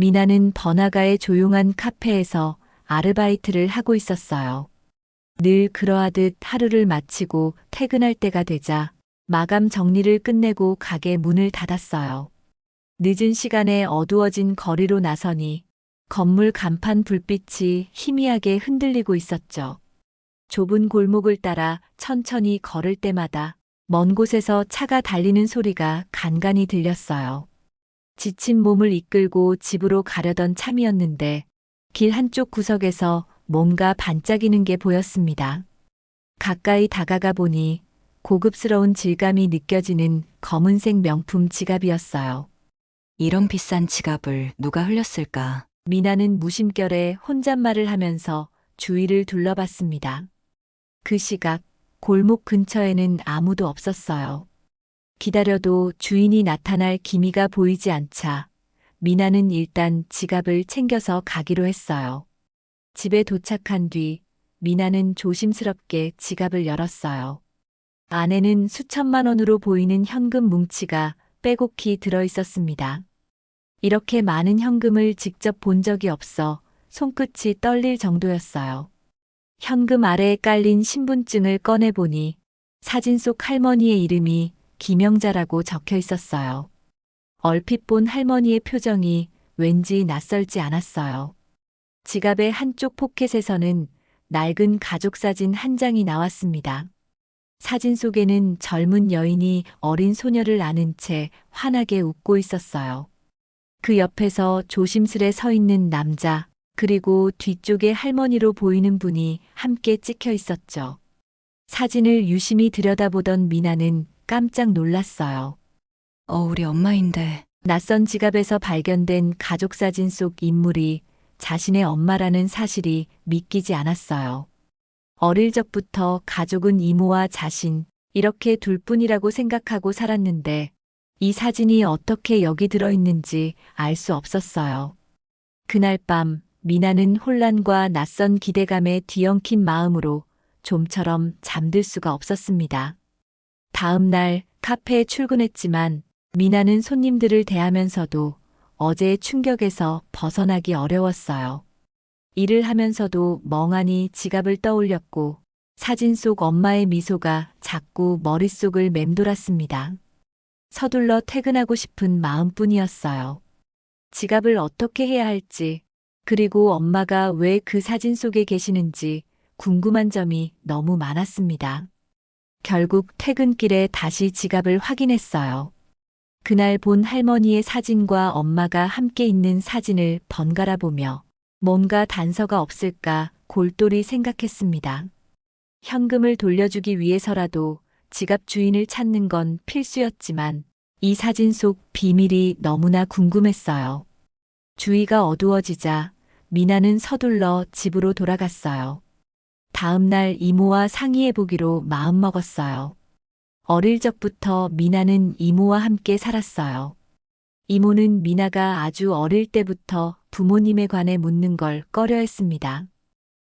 미나는 번화가의 조용한 카페에서 아르바이트를 하고 있었어요. 늘 그러하듯 하루를 마치고 퇴근할 때가 되자 마감 정리를 끝내고 가게 문을 닫았어요. 늦은 시간에 어두워진 거리로 나서니 건물 간판 불빛이 희미하게 흔들리고 있었죠. 좁은 골목을 따라 천천히 걸을 때마다 먼 곳에서 차가 달리는 소리가 간간이 들렸어요. 지친 몸을 이끌고 집으로 가려던 참이었는데 길 한쪽 구석에서 뭔가 반짝이는 게 보였습니다. 가까이 다가가 보니 고급스러운 질감이 느껴지는 검은색 명품 지갑이었어요. 이런 비싼 지갑을 누가 흘렸을까? 미나는 무심결에 혼잣말을 하면서 주위를 둘러봤습니다. 그 시각 골목 근처에는 아무도 없었어요. 기다려도 주인이 나타날 기미가 보이지 않자 미나는 일단 지갑을 챙겨서 가기로 했어요. 집에 도착한 뒤 미나는 조심스럽게 지갑을 열었어요. 안에는 수천만 원으로 보이는 현금 뭉치가 빼곡히 들어 있었습니다. 이렇게 많은 현금을 직접 본 적이 없어 손끝이 떨릴 정도였어요. 현금 아래에 깔린 신분증을 꺼내보니 사진 속 할머니의 이름이 김영자라고 적혀 있었어요. 얼핏 본 할머니의 표정이 왠지 낯설지 않았어요. 지갑의 한쪽 포켓에서는 낡은 가족 사진 한 장이 나왔습니다. 사진 속에는 젊은 여인이 어린 소녀를 안은 채 환하게 웃고 있었어요. 그 옆에서 조심스레 서 있는 남자, 그리고 뒤쪽에 할머니로 보이는 분이 함께 찍혀 있었죠. 사진을 유심히 들여다보던 미나는 깜짝 놀랐어요. 우리 엄마인데. 낯선 지갑에서 발견된 가족 사진 속 인물이 자신의 엄마라는 사실이 믿기지 않았어요. 어릴 적부터 가족은 이모와 자신, 이렇게 둘뿐이라고 생각하고 살았는데 이 사진이 어떻게 여기 들어있는지 알 수 없었어요. 그날 밤 미나는 혼란과 낯선 기대감에 뒤엉킨 마음으로 좀처럼 잠들 수가 없었습니다. 다음 날 카페에 출근했지만 미나는 손님들을 대하면서도 어제의 충격에서 벗어나기 어려웠어요. 일을 하면서도 멍하니 지갑을 떠올렸고 사진 속 엄마의 미소가 자꾸 머릿속을 맴돌았습니다. 서둘러 퇴근하고 싶은 마음뿐이었어요. 지갑을 어떻게 해야 할지, 그리고 엄마가 왜 그 사진 속에 계시는지 궁금한 점이 너무 많았습니다. 결국 퇴근길에 다시 지갑을 확인했어요. 그날 본 할머니의 사진과 엄마가 함께 있는 사진을 번갈아 보며 뭔가 단서가 없을까 골똘히 생각했습니다. 현금을 돌려주기 위해서라도 지갑 주인을 찾는 건 필수였지만 이 사진 속 비밀이 너무나 궁금했어요. 주위가 어두워지자 미나는 서둘러 집으로 돌아갔어요. 다음 날 이모와 상의해보기로 마음먹었어요. 어릴 적부터 미나는 이모와 함께 살았어요. 이모는 미나가 아주 어릴 때부터 부모님에 관해 묻는 걸 꺼려했습니다.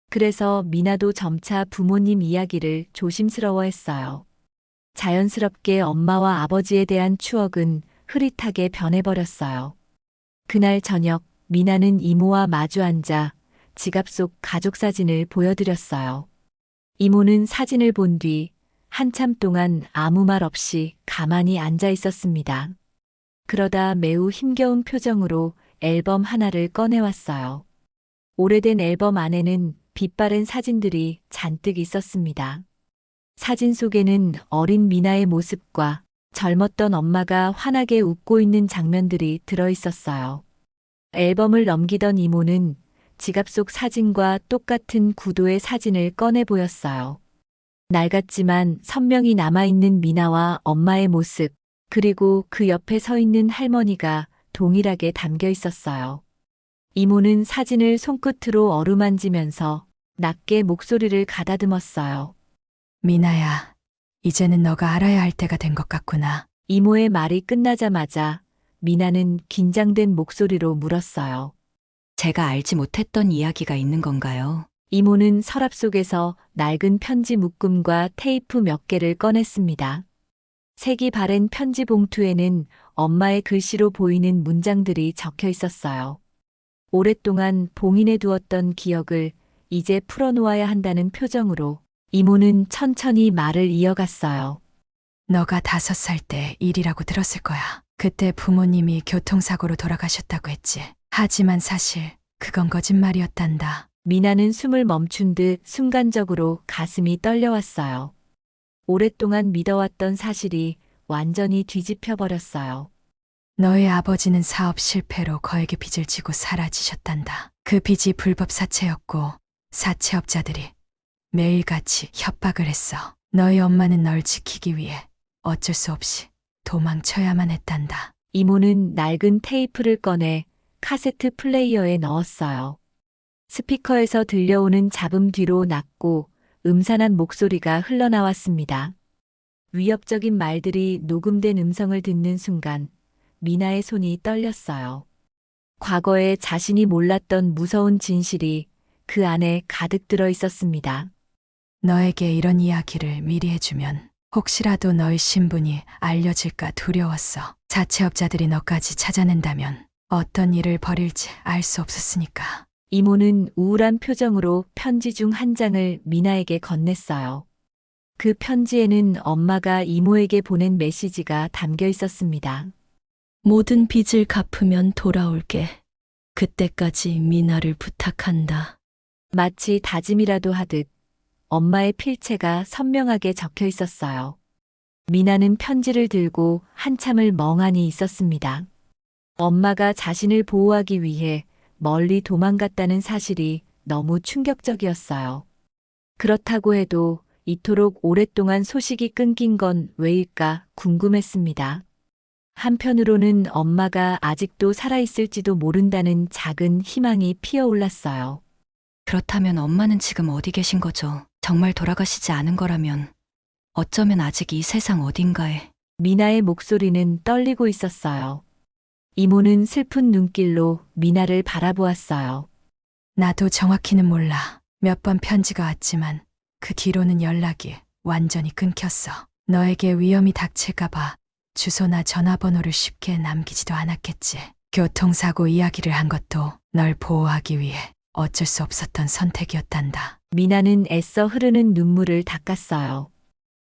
그래서 미나도 점차 부모님 이야기를 조심스러워했어요. 자연스럽게 엄마와 아버지에 대한 추억은 흐릿하게 변해버렸어요. 그날 저녁 미나는 이모와 마주 앉아 지갑 속 가족 사진을 보여드렸어요. 이모는 사진을 본 뒤 한참 동안 아무 말 없이 가만히 앉아 있었습니다. 그러다 매우 힘겨운 표정으로 앨범 하나를 꺼내왔어요. 오래된 앨범 안에는 빛바랜 사진들이 잔뜩 있었습니다. 사진 속에는 어린 미나의 모습과 젊었던 엄마가 환하게 웃고 있는 장면들이 들어 있었어요. 앨범을 넘기던 이모는 지갑 속 사진과 똑같은 구도의 사진을 꺼내 보였어요. 낡았지만 선명히 남아있는 미나와 엄마의 모습, 그리고 그 옆에 서 있는 할머니가 동일하게 담겨 있었어요. 이모는 사진을 손끝으로 어루만지면서 낮게 목소리를 가다듬었어요. 미나야, 이제는 너가 알아야 할 때가 된 것 같구나. 이모의 말이 끝나자마자 미나는 긴장된 목소리로 물었어요. 제가 알지 못했던 이야기가 있는 건가요? 이모는 서랍 속에서 낡은 편지 묶음과 테이프 몇 개를 꺼냈습니다. 색이 바랜 편지 봉투에는 엄마의 글씨로 보이는 문장들이 적혀 있었어요. 오랫동안 봉인해 두었던 기억을 이제 풀어놓아야 한다는 표정으로 이모는 천천히 말을 이어갔어요. 너가 5살 때 일이라고 들었을 거야. 그때 부모님이 교통사고로 돌아가셨다고 했지. 하지만 사실 그건 거짓말이었단다. 미나는 숨을 멈춘 듯 순간적으로 가슴이 떨려왔어요. 오랫동안 믿어왔던 사실이 완전히 뒤집혀 버렸어요. 너의 아버지는 사업 실패로 거액의 빚을 지고 사라지셨단다. 그 빚이 불법 사채였고 사채업자들이 매일같이 협박을 했어. 너희 엄마는 널 지키기 위해 어쩔 수 없이 도망쳐야만 했단다. 이모는 낡은 테이프를 꺼내 카세트 플레이어에 넣었어요. 스피커에서 들려오는 잡음 뒤로 낮고 음산한 목소리가 흘러나왔습니다. 위협적인 말들이 녹음된 음성을 듣는 순간 미나의 손이 떨렸어요. 과거에 자신이 몰랐던 무서운 진실이 그 안에 가득 들어 있었습니다. 너에게 이런 이야기를 미리 해주면 혹시라도 너의 신분이 알려질까 두려웠어. 자체업자들이 너까지 찾아낸다면 어떤 일을 벌일지 알 수 없었으니까. 이모는 우울한 표정으로 편지 중 한 장을 미나에게 건넸어요. 그 편지에는 엄마가 이모에게 보낸 메시지가 담겨 있었습니다. 모든 빚을 갚으면 돌아올게. 그때까지 미나를 부탁한다. 마치 다짐이라도 하듯 엄마의 필체가 선명하게 적혀 있었어요. 미나는 편지를 들고 한참을 멍하니 있었습니다. 엄마가 자신을 보호하기 위해 멀리 도망갔다는 사실이 너무 충격적이었어요. 그렇다고 해도 이토록 오랫동안 소식이 끊긴 건 왜일까 궁금했습니다. 한편으로는 엄마가 아직도 살아있을지도 모른다는 작은 희망이 피어올랐어요. 그렇다면 엄마는 지금 어디 계신 거죠? 정말 돌아가시지 않은 거라면 어쩌면 아직 이 세상 어딘가에. 미나의 목소리는 떨리고 있었어요. 이모는 슬픈 눈길로 미나를 바라보았어요. 나도 정확히는 몰라. 몇 번 편지가 왔지만 그 뒤로는 연락이 완전히 끊겼어. 너에게 위험이 닥칠까봐 주소나 전화번호를 쉽게 남기지도 않았겠지. 교통사고 이야기를 한 것도 널 보호하기 위해 어쩔 수 없었던 선택이었단다. 미나는 애써 흐르는 눈물을 닦았어요.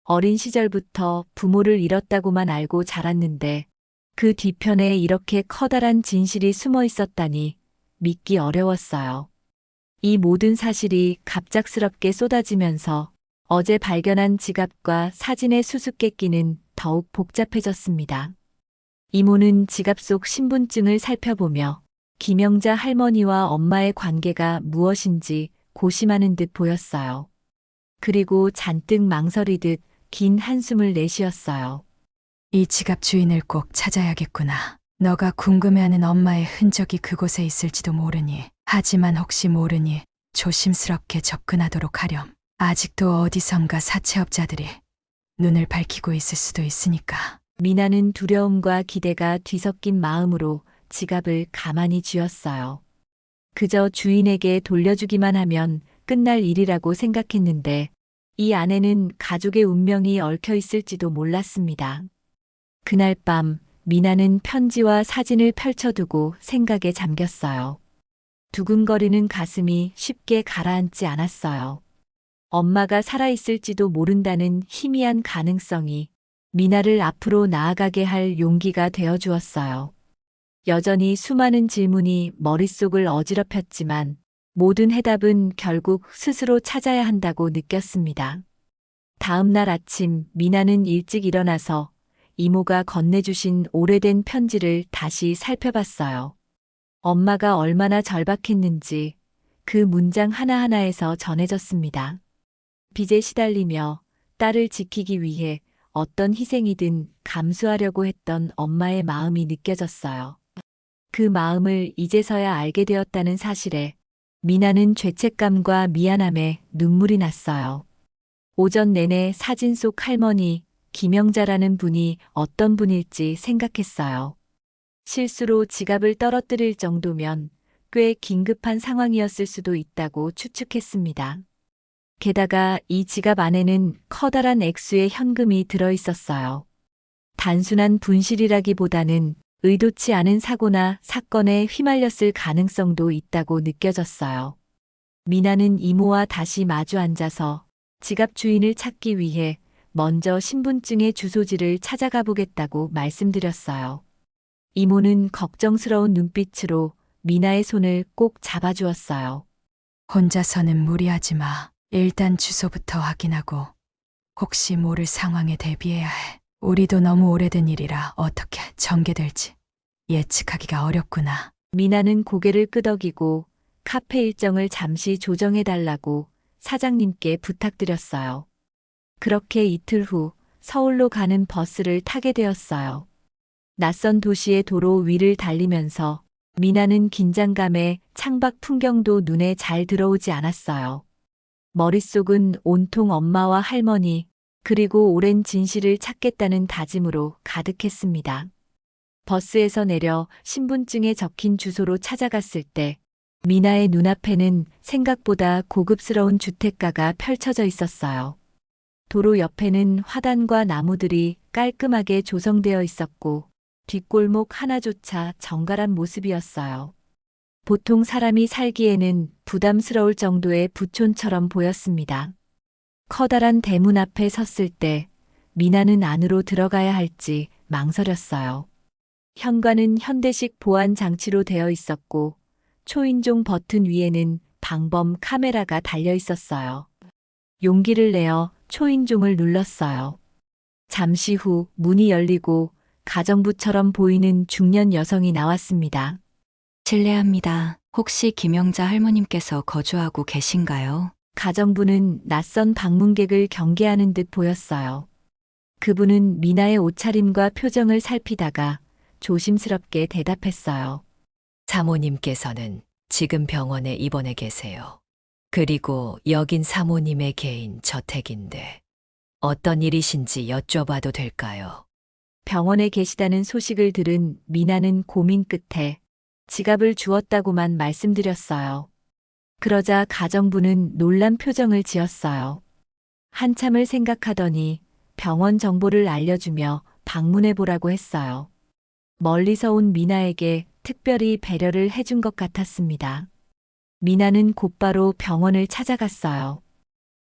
어린 시절부터 부모를 잃었다고만 알고 자랐는데 그 뒤편에 이렇게 커다란 진실이 숨어 있었다니 믿기 어려웠어요. 이 모든 사실이 갑작스럽게 쏟아지면서 어제 발견한 지갑과 사진의 수수께끼는 더욱 복잡해졌습니다. 이모는 지갑 속 신분증을 살펴보며 김영자 할머니와 엄마의 관계가 무엇인지 고심하는 듯 보였어요. 그리고 잔뜩 망설이듯 긴 한숨을 내쉬었어요. 이 지갑 주인을 꼭 찾아야겠구나. 너가 궁금해하는 엄마의 흔적이 그곳에 있을지도 모르니. 하지만 혹시 모르니 조심스럽게 접근하도록 하렴. 아직도 어디선가 사채업자들이 눈을 밝히고 있을 수도 있으니까. 미나는 두려움과 기대가 뒤섞인 마음으로 지갑을 가만히 쥐었어요. 그저 주인에게 돌려주기만 하면 끝날 일이라고 생각했는데 이 안에는 가족의 운명이 얽혀 있을지도 몰랐습니다. 그날 밤 미나는 편지와 사진을 펼쳐두고 생각에 잠겼어요. 두근거리는 가슴이 쉽게 가라앉지 않았어요. 엄마가 살아있을지도 모른다는 희미한 가능성이 미나를 앞으로 나아가게 할 용기가 되어 주었어요. 여전히 수많은 질문이 머릿속을 어지럽혔지만 모든 해답은 결국 스스로 찾아야 한다고 느꼈습니다. 다음 날 아침 미나는 일찍 일어나서 이모가 건네주신 오래된 편지를 다시 살펴봤어요. 엄마가 얼마나 절박했는지 그 문장 하나하나에서 전해졌습니다. 빚에 시달리며 딸을 지키기 위해 어떤 희생이든 감수하려고 했던 엄마의 마음이 느껴졌어요. 그 마음을 이제서야 알게 되었다는 사실에 미나는 죄책감과 미안함에 눈물이 났어요. 오전 내내 사진 속 할머니 김영자라는 분이 어떤 분일지 생각했어요. 실수로 지갑을 떨어뜨릴 정도면 꽤 긴급한 상황이었을 수도 있다고 추측했습니다. 게다가 이 지갑 안에는 커다란 액수의 현금이 들어 있었어요. 단순한 분실이라기보다는 의도치 않은 사고나 사건에 휘말렸을 가능성도 있다고 느껴졌어요. 미나는 이모와 다시 마주 앉아서 지갑 주인을 찾기 위해 먼저 신분증의 주소지를 찾아가 보겠다고 말씀드렸어요. 이모는 걱정스러운 눈빛으로 미나의 손을 꼭 잡아주었어요. 혼자서는 무리하지 마. 일단 주소부터 확인하고 혹시 모를 상황에 대비해야 해. 우리도 너무 오래된 일이라 어떻게 전개될지 예측하기가 어렵구나. 미나는 고개를 끄덕이고 카페 일정을 잠시 조정해달라고 사장님께 부탁드렸어요. 그렇게 이틀 후 서울로 가는 버스를 타게 되었어요. 낯선 도시의 도로 위를 달리면서 미나는 긴장감에 창밖 풍경도 눈에 잘 들어오지 않았어요. 머릿속은 온통 엄마와 할머니, 그리고 오랜 진실을 찾겠다는 다짐으로 가득했습니다. 버스에서 내려 신분증에 적힌 주소로 찾아갔을 때 미나의 눈앞에는 생각보다 고급스러운 주택가가 펼쳐져 있었어요. 도로 옆에는 화단과 나무들이 깔끔하게 조성되어 있었고 뒷골목 하나조차 정갈한 모습이었어요. 보통 사람이 살기에는 부담스러울 정도의 부촌처럼 보였습니다. 커다란 대문 앞에 섰을 때 미나는 안으로 들어가야 할지 망설였어요. 현관은 현대식 보안 장치로 되어 있었고 초인종 버튼 위에는 방범 카메라가 달려 있었어요. 용기를 내어 초인종을 눌렀어요. 잠시 후 문이 열리고 가정부처럼 보이는 중년 여성이 나왔습니다. 실례합니다. 혹시 김영자 할머님께서 거주하고 계신가요? 가정부는 낯선 방문객을 경계하는 듯 보였어요. 그분은 미나의 옷차림과 표정을 살피다가 조심스럽게 대답했어요. 사모님께서는 지금 병원에 입원해 계세요. 그리고 여긴 사모님의 개인 저택인데 어떤 일이신지 여쭤봐도 될까요? 병원에 계시다는 소식을 들은 미나는 고민 끝에 지갑을 주었다고만 말씀드렸어요. 그러자 가정부는 놀란 표정을 지었어요. 한참을 생각하더니 병원 정보를 알려주며 방문해 보라고 했어요. 멀리서 온 미나에게 특별히 배려를 해준 것 같았습니다. 미나는 곧바로 병원을 찾아갔어요.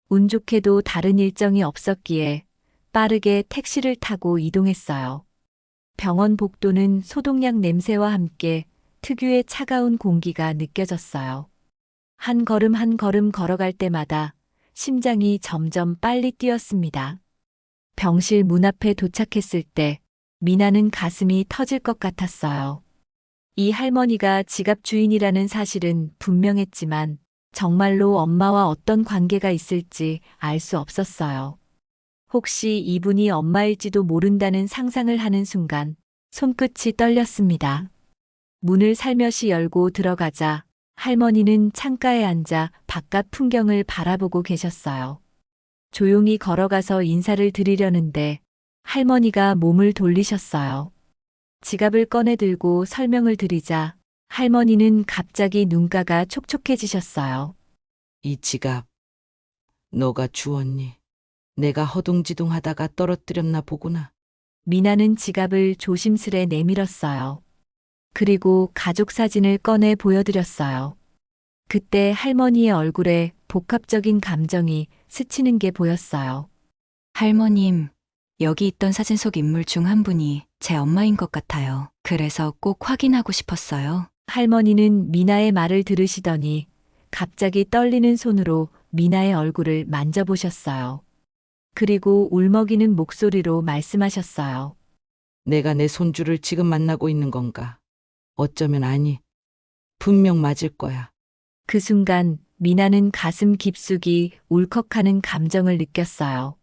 운 좋게도 다른 일정이 없었기에 빠르게 택시를 타고 이동했어요. 병원 복도는 소독약 냄새와 함께 특유의 차가운 공기가 느껴졌어요. 한 걸음 한 걸음 걸어갈 때마다 심장이 점점 빨리 뛰었습니다. 병실 문 앞에 도착했을 때 미나는 가슴이 터질 것 같았어요. 이 할머니가 지갑 주인이라는 사실은 분명했지만 정말로 엄마와 어떤 관계가 있을지 알 수 없었어요. 혹시 이분이 엄마일지도 모른다는 상상을 하는 순간 손끝이 떨렸습니다. 문을 살며시 열고 들어가자 할머니는 창가에 앉아 바깥 풍경을 바라보고 계셨어요. 조용히 걸어가서 인사를 드리려는데 할머니가 몸을 돌리셨어요. 지갑을 꺼내 들고 설명을 드리자 할머니는 갑자기 눈가가 촉촉해지셨어요. 이 지갑, 너가 주었니? 내가 허둥지둥 하다가 떨어뜨렸나 보구나. 미나는 지갑을 조심스레 내밀었어요. 그리고 가족 사진을 꺼내 보여드렸어요. 그때 할머니의 얼굴에 복합적인 감정이 스치는 게 보였어요. 할머님, 여기 있던 사진 속 인물 중 한 분이 제 엄마인 것 같아요. 그래서 꼭 확인하고 싶었어요. 할머니는 미나의 말을 들으시더니 갑자기 떨리는 손으로 미나의 얼굴을 만져보셨어요. 그리고 울먹이는 목소리로 말씀하셨어요. 내가 내 손주를 지금 만나고 있는 건가? 어쩌면 아니. 분명 맞을 거야. 그 순간 미나는 가슴 깊숙이 울컥하는 감정을 느꼈어요.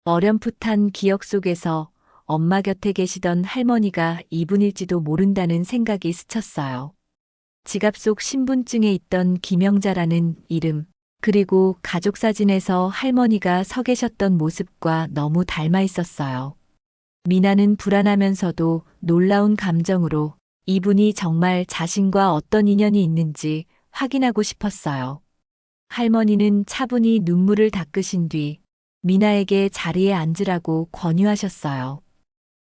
어렴풋한 기억 속에서 엄마 곁에 계시던 할머니가 이분일지도 모른다는 생각이 스쳤어요. 지갑 속 신분증에 있던 김영자라는 이름, 그리고 가족 사진에서 할머니가 서 계셨던 모습과 너무 닮아 있었어요. 미나는 불안하면서도 놀라운 감정으로 이분이 정말 자신과 어떤 인연이 있는지 확인하고 싶었어요. 할머니는 차분히 눈물을 닦으신 뒤 미나에게 자리에 앉으라고 권유하셨어요.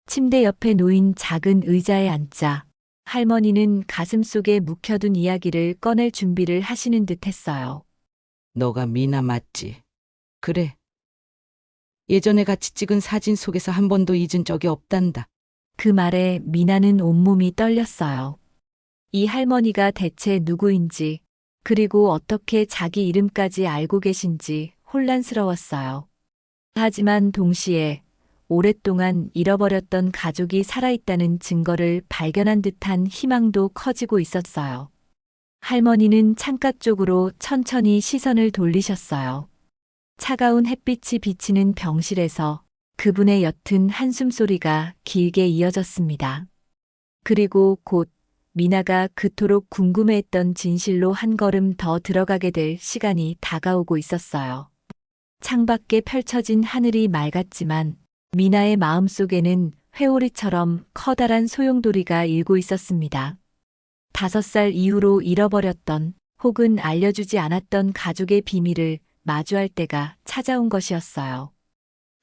침대 옆에 놓인 작은 의자에 앉자 할머니는 가슴속에 묵혀둔 이야기를 꺼낼 준비를 하시는 듯 했어요. 너가 미나 맞지? 그래. 예전에 같이 찍은 사진 속에서 한 번도 잊은 적이 없단다. 그 말에 미나는 온몸이 떨렸어요. 이 할머니가 대체 누구인지, 그리고 어떻게 자기 이름까지 알고 계신지 혼란스러웠어요. 하지만 동시에 오랫동안 잃어버렸던 가족이 살아있다는 증거를 발견한 듯한 희망도 커지고 있었어요. 할머니는 창가 쪽으로 천천히 시선을 돌리셨어요. 차가운 햇빛이 비치는 병실에서 그분의 옅은 한숨소리가 길게 이어졌습니다. 그리고 곧 미나가 그토록 궁금해했던 진실로 한 걸음 더 들어가게 될 시간이 다가오고 있었어요. 창밖에 펼쳐진 하늘이 맑았지만 미나의 마음속에는 회오리처럼 커다란 소용돌이가 일고 있었습니다. 5살 이후로 잃어버렸던 혹은 알려주지 않았던 가족의 비밀을 마주할 때가 찾아온 것이었어요.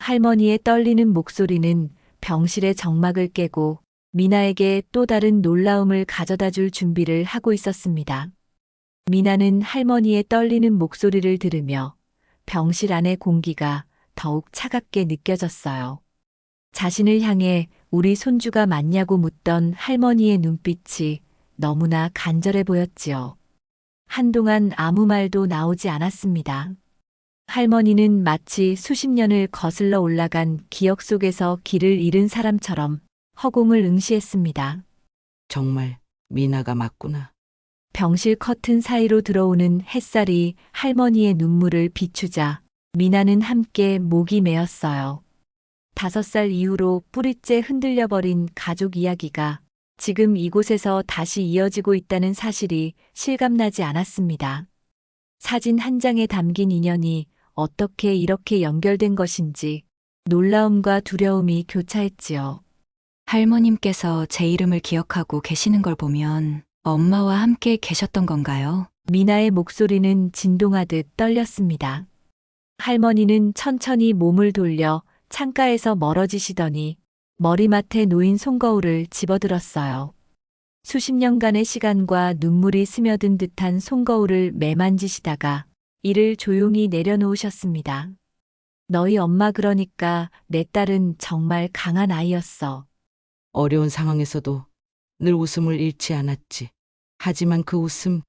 할머니의 떨리는 목소리는 병실의 정막을 깨고 미나에게 또 다른 놀라움을 가져다 줄 준비를 하고 있었습니다. 미나는 할머니의 떨리는 목소리를 들으며 병실 안의 공기가 더욱 차갑게 느껴졌어요. 자신을 향해 우리 손주가 맞냐고 묻던 할머니의 눈빛이 너무나 간절해 보였지요. 한동안 아무 말도 나오지 않았습니다. 할머니는 마치 수십 년을 거슬러 올라간 기억 속에서 길을 잃은 사람처럼 허공을 응시했습니다. 정말 미나가 맞구나. 병실 커튼 사이로 들어오는 햇살이 할머니의 눈물을 비추자 미나는 함께 목이 메었어요. 5살 이후로 뿌리째 흔들려버린 가족 이야기가 지금 이곳에서 다시 이어지고 있다는 사실이 실감나지 않았습니다. 사진 한 장에 담긴 인연이 어떻게 이렇게 연결된 것인지 놀라움과 두려움이 교차했지요. 할머님께서 제 이름을 기억하고 계시는 걸 보면 엄마와 함께 계셨던 건가요? 미나의 목소리는 진동하듯 떨렸습니다. 할머니는 천천히 몸을 돌려 창가에서 멀어지시더니 머리맡에 놓인 손거울을 집어들었어요. 수십 년간의 시간과 눈물이 스며든 듯한 손거울을 매만지시다가 이를 조용히 내려놓으셨습니다. 너희 엄마 그러니까 내 딸은 정말 강한 아이였어. 어려운 상황에서도 늘 웃음을 잃지 않았지. 하지만 그 웃음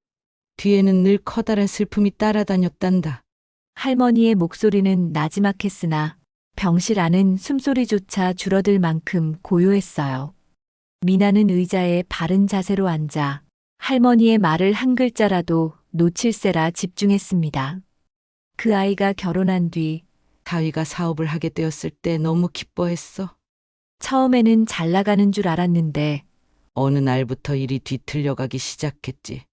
뒤에는 늘 커다란 슬픔이 따라다녔단다. 할머니의 목소리는 나지막했으나 병실 안은 숨소리조차 줄어들 만큼 고요했어요. 미나는 의자에 바른 자세로 앉아 할머니의 말을 한 글자라도 놓칠세라 집중했습니다. 그 아이가 결혼한 뒤 다위가 사업을 하게 되었을 때 너무 기뻐했어. 처음에는 잘 나가는 줄 알았는데 어느 날부터 일이 뒤틀려가기 시작했지.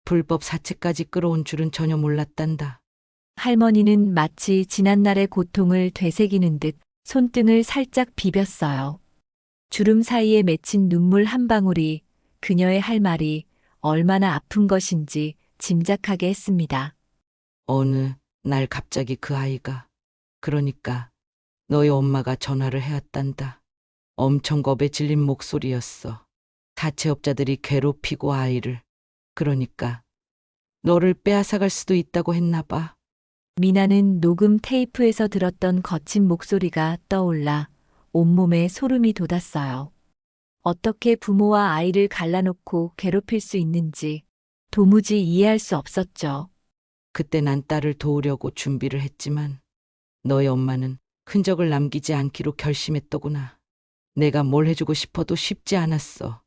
불법 사채까지 끌어온 줄은 전혀 몰랐단다. 할머니는 마치 지난날의 고통을 되새기는 듯 손등을 살짝 비볐어요. 주름 사이에 맺힌 눈물 한 방울이 그녀의 할 말이 얼마나 아픈 것인지 짐작하게 했습니다. 어느 날 갑자기 그 아이가, 그러니까 너희 엄마가 전화를 해왔단다. 엄청 겁에 질린 목소리였어. 사채업자들이 괴롭히고 아이를, 그러니까 너를 빼앗아갈 수도 있다고 했나 봐. 미나는 녹음 테이프에서 들었던 거친 목소리가 떠올라 온몸에 소름이 돋았어요. 어떻게 부모와 아이를 갈라놓고 괴롭힐 수 있는지 도무지 이해할 수 없었죠. 그때 난 딸을 도우려고 준비를 했지만 너희 엄마는 흔적을 남기지 않기로 결심했더구나. 내가 뭘 해주고 싶어도 쉽지 않았어.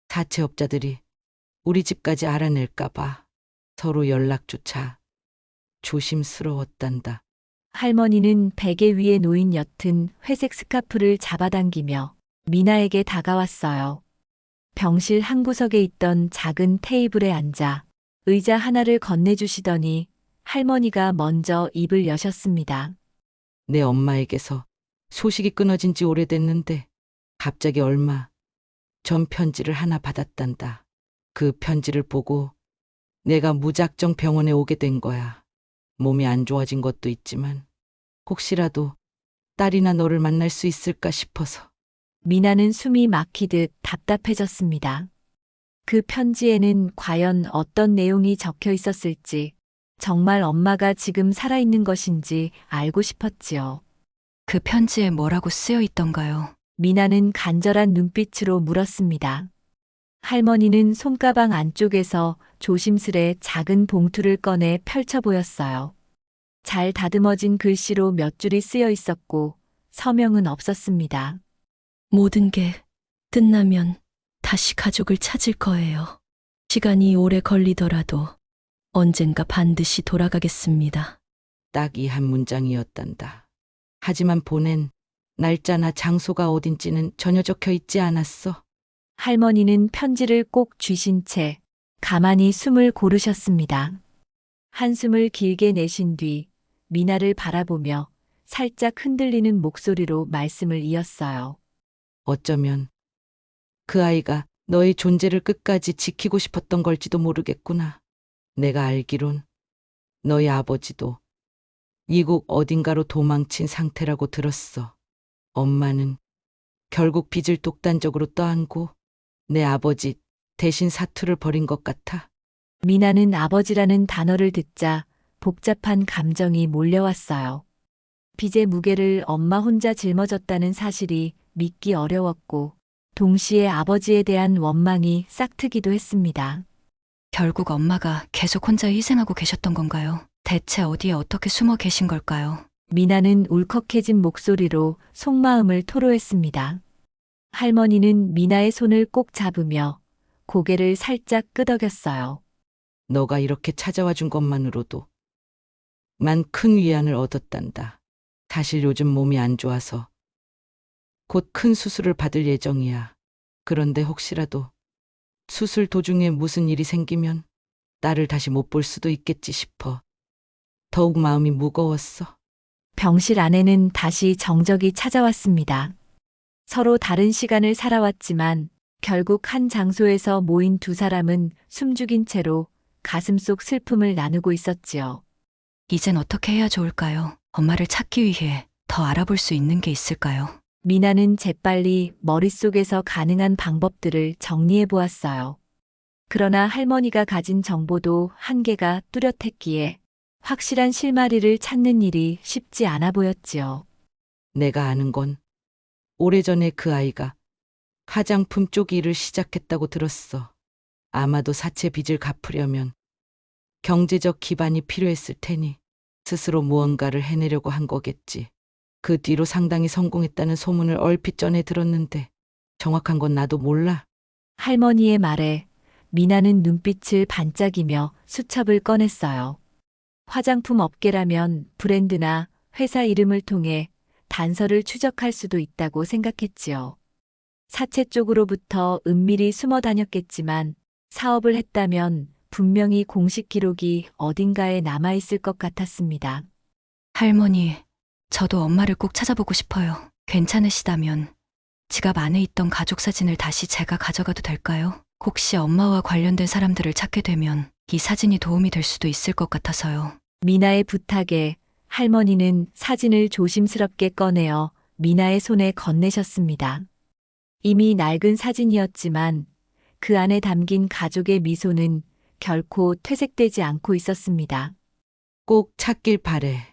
사채업자들이 우리 집까지 알아낼까 봐 서로 연락조차 조심스러웠단다. 할머니는 베개 위에 놓인 옅은 회색 스카프를 잡아당기며 미나에게 다가왔어요. 병실 한 구석에 있던 작은 테이블에 앉아 의자 하나를 건네주시더니 할머니가 먼저 입을 여셨습니다. 내 엄마에게서 소식이 끊어진 지 오래됐는데 갑자기 얼마 전 편지를 하나 받았단다. 그 편지를 보고 내가 무작정 병원에 오게 된 거야. 몸이 안 좋아진 것도 있지만 혹시라도 딸이나 너를 만날 수 있을까 싶어서. 미나는 숨이 막히듯 답답해졌습니다. 그 편지에는 과연 어떤 내용이 적혀 있었을지, 정말 엄마가 지금 살아있는 것인지 알고 싶었지요. 그 편지에 뭐라고 쓰여 있던가요? 미나는 간절한 눈빛으로 물었습니다. 할머니는 손가방 안쪽에서 조심스레 작은 봉투를 꺼내 펼쳐 보였어요. 잘 다듬어진 글씨로 몇 줄이 쓰여 있었고 서명은 없었습니다. 모든 게 끝나면 다시 가족을 찾을 거예요. 시간이 오래 걸리더라도 언젠가 반드시 돌아가겠습니다. 딱 이 한 문장이었단다. 하지만 보낸 날짜나 장소가 어딘지는 전혀 적혀 있지 않았어. 할머니는 편지를 꼭 쥐신 채 가만히 숨을 고르셨습니다. 한숨을 길게 내신 뒤 미나를 바라보며 살짝 흔들리는 목소리로 말씀을 이었어요. 어쩌면 그 아이가 너의 존재를 끝까지 지키고 싶었던 걸지도 모르겠구나. 내가 알기론 너희 아버지도 이국 어딘가로 도망친 상태라고 들었어. 엄마는 결국 빚을 독단적으로 떠안고 내 아버지 대신 사투를 벌인 것 같아. 미나는 아버지라는 단어를 듣자 복잡한 감정이 몰려왔어요. 빚의 무게를 엄마 혼자 짊어졌다는 사실이 믿기 어려웠고 동시에 아버지에 대한 원망이 싹트기도 했습니다. 결국 엄마가 계속 혼자 희생하고 계셨던 건가요? 대체 어디에 어떻게 숨어 계신 걸까요? 미나는 울컥해진 목소리로 속마음을 토로했습니다. 할머니는 미나의 손을 꼭 잡으며 고개를 살짝 끄덕였어요. 너가 이렇게 찾아와 준 것만으로도 만 큰 위안을 얻었단다. 사실 요즘 몸이 안 좋아서 곧 큰 수술을 받을 예정이야. 그런데 혹시라도 수술 도중에 무슨 일이 생기면 딸을 다시 못 볼 수도 있겠지 싶어 더욱 마음이 무거웠어. 병실 안에는 다시 정적이 찾아왔습니다. 서로 다른 시간을 살아왔지만 결국 한 장소에서 모인 두 사람은 숨죽인 채로 가슴속 슬픔을 나누고 있었지요. 이젠 어떻게 해야 좋을까요? 엄마를 찾기 위해 더 알아볼 수 있는 게 있을까요? 미나는 재빨리 머릿속에서 가능한 방법들을 정리해 보았어요. 그러나 할머니가 가진 정보도 한계가 뚜렷했기에 확실한 실마리를 찾는 일이 쉽지 않아 보였지요. 내가 아는 건 오래전에 그 아이가 화장품 쪽 일을 시작했다고 들었어. 아마도 사채 빚을 갚으려면 경제적 기반이 필요했을 테니 스스로 무언가를 해내려고 한 거겠지. 그 뒤로 상당히 성공했다는 소문을 얼핏 전해 들었는데 정확한 건 나도 몰라. 할머니의 말에 미나는 눈빛을 반짝이며 수첩을 꺼냈어요. 화장품 업계라면 브랜드나 회사 이름을 통해 단서를 추적할 수도 있다고 생각했지요. 사채 쪽으로부터 은밀히 숨어 다녔겠지만 사업을 했다면 분명히 공식 기록이 어딘가에 남아있을 것 같았습니다. 할머니, 저도 엄마를 꼭 찾아보고 싶어요. 괜찮으시다면 지갑 안에 있던 가족 사진을 다시 제가 가져가도 될까요? 혹시 엄마와 관련된 사람들을 찾게 되면 이 사진이 도움이 될 수도 있을 것 같아서요. 미나의 부탁에 할머니는 사진을 조심스럽게 꺼내어 미나의 손에 건네셨습니다. 이미 낡은 사진이었지만 그 안에 담긴 가족의 미소는 결코 퇴색되지 않고 있었습니다. 꼭 찾길 바래.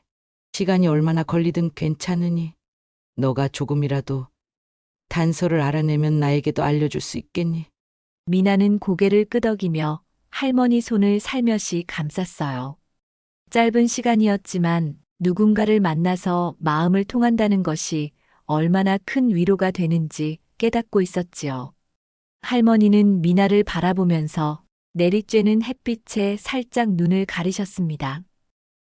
시간이 얼마나 걸리든 괜찮으니 너가 조금이라도 단서를 알아내면 나에게도 알려줄 수 있겠니? 미나는 고개를 끄덕이며 할머니 손을 살며시 감쌌어요. 짧은 시간이었지만 누군가를 만나서 마음을 통한다는 것이 얼마나 큰 위로가 되는지 깨닫고 있었지요. 할머니는 미나를 바라보면서 내리쬐는 햇빛에 살짝 눈을 가리셨습니다.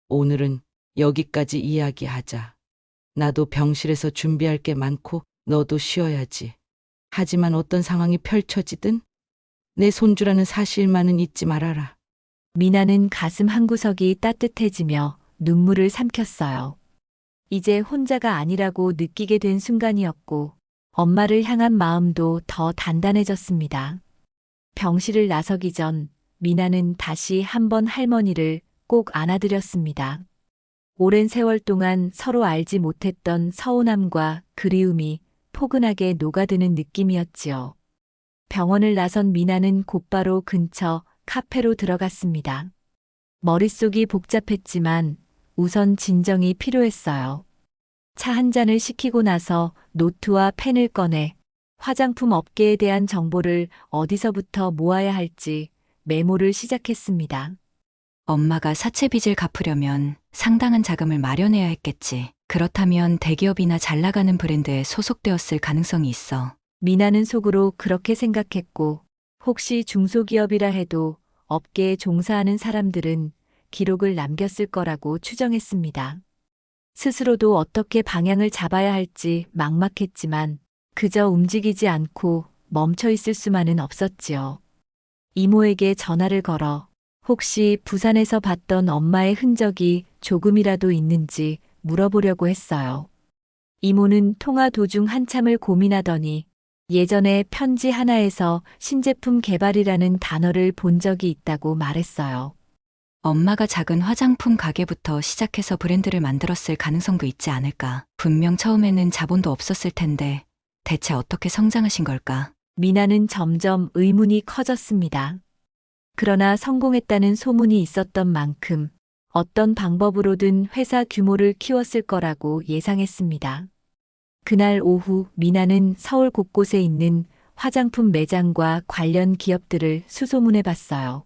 오늘은 여기까지 이야기하자. 나도 병실에서 준비할 게 많고 너도 쉬어야지. 하지만 어떤 상황이 펼쳐지든 내 손주라는 사실만은 잊지 말아라. 미나는 가슴 한구석이 따뜻해지며 눈물을 삼켰어요. 이제 혼자가 아니라고 느끼게 된 순간이었고 엄마를 향한 마음도 더 단단해졌습니다. 병실을 나서기 전 미나는 다시 한번 할머니를 꼭 안아드렸습니다. 오랜 세월 동안 서로 알지 못했던 서운함과 그리움이 포근하게 녹아드는 느낌이었지요. 병원을 나선 미나는 곧바로 근처 카페로 들어갔습니다. 머릿속이 복잡했지만 우선 진정이 필요했어요. 차 한 잔을 시키고 나서 노트와 펜을 꺼내 화장품 업계에 대한 정보를 어디서부터 모아야 할지 메모를 시작했습니다. 엄마가 사채 빚을 갚으려면 상당한 자금을 마련해야 했겠지. 그렇다면 대기업이나 잘 나가는 브랜드에 소속되었을 가능성이 있어. 미나는 속으로 그렇게 생각했고, 혹시 중소기업이라 해도 업계에 종사하는 사람들은 기록을 남겼을 거라고 추정했습니다. 스스로도 어떻게 방향을 잡아야 할지 막막했지만 그저 움직이지 않고 멈춰 있을 수만은 없었지요. 이모에게 전화를 걸어 혹시 부산에서 봤던 엄마의 흔적이 조금이라도 있는지 물어보려고 했어요. 이모는 통화 도중 한참을 고민하더니 예전에 편지 하나에서 신제품 개발이라는 단어를 본 적이 있다고 말했어요. 엄마가 작은 화장품 가게부터 시작해서 브랜드를 만들었을 가능성도 있지 않을까. 분명 처음에는 자본도 없었을 텐데 대체 어떻게 성장하신 걸까? 미나는 점점 의문이 커졌습니다. 그러나 성공했다는 소문이 있었던 만큼 어떤 방법으로든 회사 규모를 키웠을 거라고 예상했습니다. 그날 오후 미나는 서울 곳곳에 있는 화장품 매장과 관련 기업들을 수소문해 봤어요.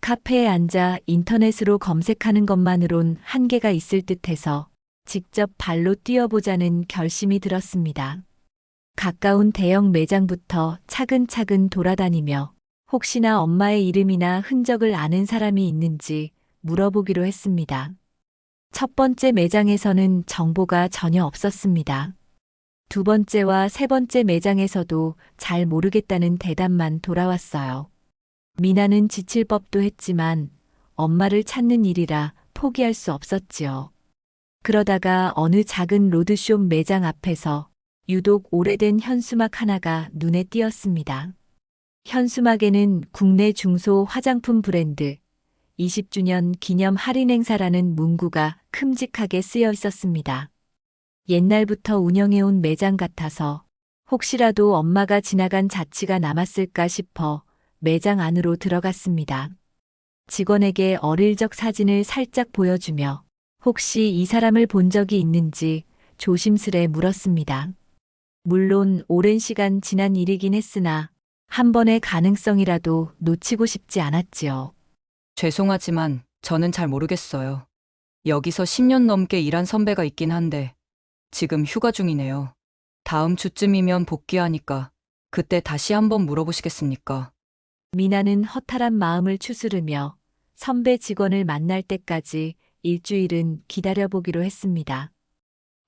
카페에 앉아 인터넷으로 검색하는 것만으론 한계가 있을 듯해서 직접 발로 뛰어보자는 결심이 들었습니다. 가까운 대형 매장부터 차근차근 돌아다니며 혹시나 엄마의 이름이나 흔적을 아는 사람이 있는지 물어보기로 했습니다. 첫 번째 매장에서는 정보가 전혀 없었습니다. 두 번째와 세 번째 매장에서도 잘 모르겠다는 대답만 돌아왔어요. 미나는 지칠 법도 했지만 엄마를 찾는 일이라 포기할 수 없었지요. 그러다가 어느 작은 로드숍 매장 앞에서 유독 오래된 현수막 하나가 눈에 띄었습니다. 현수막에는 국내 중소 화장품 브랜드 20주년 기념 할인 행사라는 문구가 큼직하게 쓰여 있었습니다. 옛날부터 운영해온 매장 같아서 혹시라도 엄마가 지나간 자취가 남았을까 싶어 매장 안으로 들어갔습니다. 직원에게 어릴 적 사진을 살짝 보여주며 혹시 이 사람을 본 적이 있는지 조심스레 물었습니다. 물론 오랜 시간 지난 일이긴 했으나 한 번의 가능성이라도 놓치고 싶지 않았지요. 죄송하지만 저는 잘 모르겠어요. 여기서 10년 넘게 일한 선배가 있긴 한데 지금 휴가 중이네요. 다음 주쯤이면 복귀하니까 그때 다시 한번 물어보시겠습니까? 미나는 허탈한 마음을 추스르며 선배 직원을 만날 때까지 일주일은 기다려보기로 했습니다.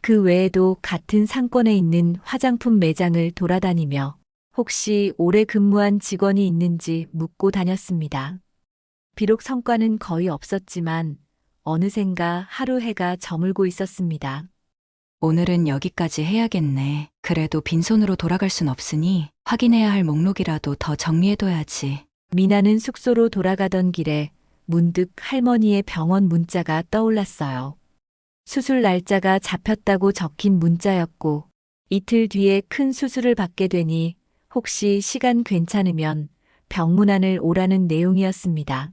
그 외에도 같은 상권에 있는 화장품 매장을 돌아다니며 혹시 오래 근무한 직원이 있는지 묻고 다녔습니다. 비록 성과는 거의 없었지만 어느샌가 하루 해가 저물고 있었습니다. 오늘은 여기까지 해야겠네. 그래도 빈손으로 돌아갈 순 없으니 확인해야 할 목록이라도 더 정리해둬야지. 미나는 숙소로 돌아가던 길에 문득 할머니의 병원 문자가 떠올랐어요. 수술 날짜가 잡혔다고 적힌 문자였고 이틀 뒤에 큰 수술을 받게 되니 혹시 시간 괜찮으면 병문안을 오라는 내용이었습니다.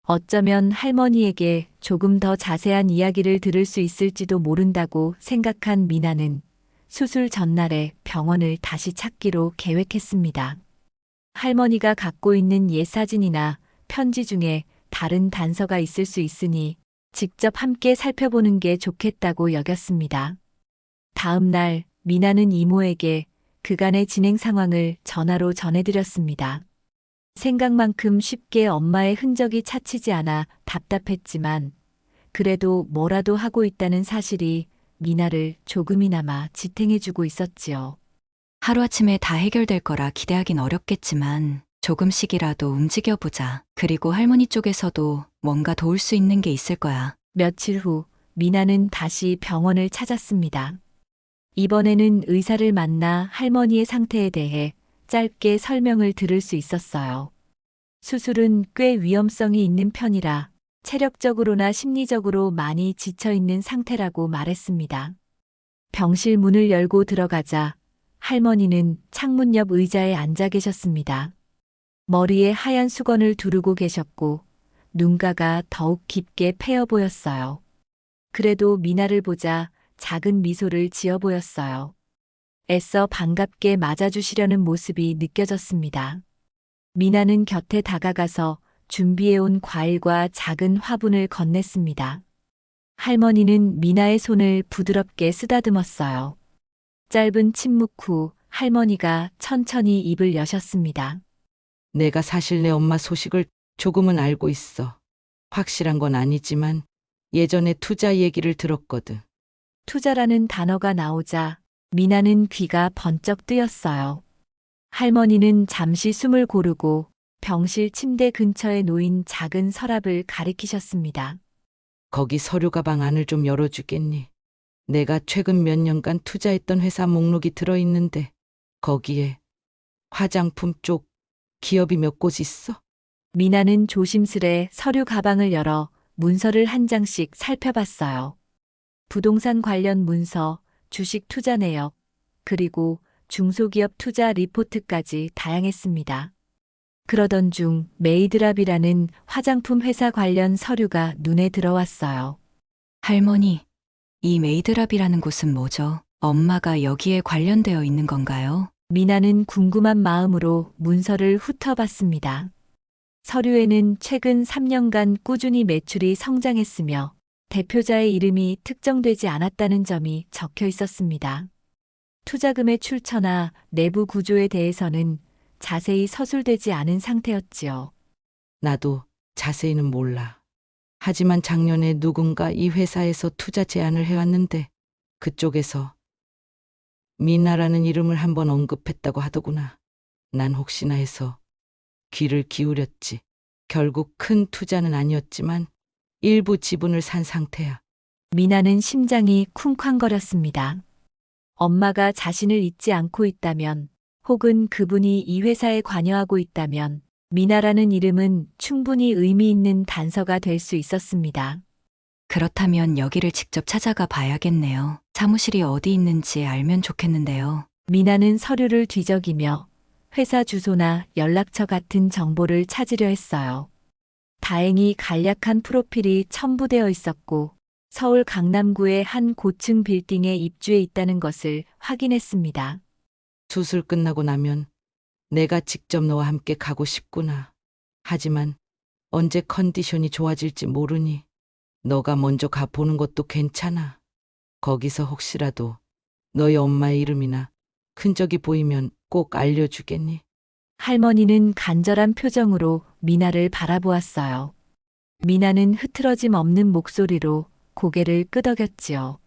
어쩌면 할머니에게 조금 더 자세한 이야기를 들을 수 있을지도 모른다고 생각한 미나는 수술 전날에 병원을 다시 찾기로 계획했습니다. 할머니가 갖고 있는 옛 사진이나 편지 중에 다른 단서가 있을 수 있으니 직접 함께 살펴보는 게 좋겠다고 여겼습니다. 다음 날 미나는 이모에게 그간의 진행 상황을 전화로 전해드렸습니다. 생각만큼 쉽게 엄마의 흔적이 찾히지 않아 답답했지만 그래도 뭐라도 하고 있다는 사실이 미나를 조금이나마 지탱해주고 있었지요. 하루아침에 다 해결될 거라 기대하긴 어렵겠지만 조금씩이라도 움직여보자. 그리고 할머니 쪽에서도 뭔가 도울 수 있는 게 있을 거야. 며칠 후 미나는 다시 병원을 찾았습니다. 이번에는 의사를 만나 할머니의 상태에 대해 짧게 설명을 들을 수 있었어요. 수술은 꽤 위험성이 있는 편이라 체력적으로나 심리적으로 많이 지쳐 있는 상태라고 말했습니다. 병실 문을 열고 들어가자 할머니는 창문 옆 의자에 앉아 계셨습니다. 머리에 하얀 수건을 두르고 계셨고 눈가가 더욱 깊게 패여 보였어요. 그래도 미나를 보자 작은 미소를 지어 보였어요. 애써 반갑게 맞아주시려는 모습이 느껴졌습니다. 미나는 곁에 다가가서 준비해온 과일과 작은 화분을 건넸습니다. 할머니는 미나의 손을 부드럽게 쓰다듬었어요. 짧은 침묵 후 할머니가 천천히 입을 여셨습니다. 내가 사실 내 엄마 소식을 조금은 알고 있어. 확실한 건 아니지만 예전에 투자 얘기를 들었거든. 투자라는 단어가 나오자 미나는 귀가 번쩍 뜨였어요. 할머니는 잠시 숨을 고르고 병실 침대 근처에 놓인 작은 서랍을 가리키셨습니다. 거기 서류 가방 안을 좀 열어주겠니? 내가 최근 몇 년간 투자했던 회사 목록이 들어있는데 거기에 화장품 쪽 기업이 몇 곳 있어? 미나는 조심스레 서류 가방을 열어 문서를 한 장씩 살펴봤어요. 부동산 관련 문서, 주식 투자 내역, 그리고 중소기업 투자 리포트까지 다양했습니다. 그러던 중 메이드랍이라는 화장품 회사 관련 서류가 눈에 들어왔어요. 할머니, 이 메이드랍이라는 곳은 뭐죠? 엄마가 여기에 관련되어 있는 건가요? 미나는 궁금한 마음으로 문서를 훑어봤습니다. 서류에는 최근 3년간 꾸준히 매출이 성장했으며 대표자의 이름이 특정되지 않았다는 점이 적혀 있었습니다. 투자금의 출처나 내부 구조에 대해서는 자세히 서술되지 않은 상태였지요. 나도 자세히는 몰라. 하지만 작년에 누군가 이 회사에서 투자 제안을 해왔는데 그쪽에서 미나라는 이름을 한번 언급했다고 하더구나. 난 혹시나 해서 귀를 기울였지. 결국 큰 투자는 아니었지만 일부 지분을 산 상태야. 미나는 심장이 쿵쾅거렸습니다. 엄마가 자신을 잊지 않고 있다면, 혹은 그분이 이 회사에 관여하고 있다면, 미나라는 이름은 충분히 의미 있는 단서가 될 수 있었습니다. 그렇다면 여기를 직접 찾아가 봐야겠네요. 사무실이 어디 있는지 알면 좋겠는데요. 미나는 서류를 뒤적이며 회사 주소나 연락처 같은 정보를 찾으려 했어요. 다행히 간략한 프로필이 첨부되어 있었고 서울 강남구의 한 고층 빌딩에 입주해 있다는 것을 확인했습니다. 수술 끝나고 나면 내가 직접 너와 함께 가고 싶구나. 하지만 언제 컨디션이 좋아질지 모르니 너가 먼저 가보는 것도 괜찮아. 거기서 혹시라도 너희 엄마의 이름이나 흔적이 보이면 꼭 알려주겠니? 할머니는 간절한 표정으로 미나를 바라보았어요. 미나는 흐트러짐 없는 목소리로 고개를 끄덕였지요.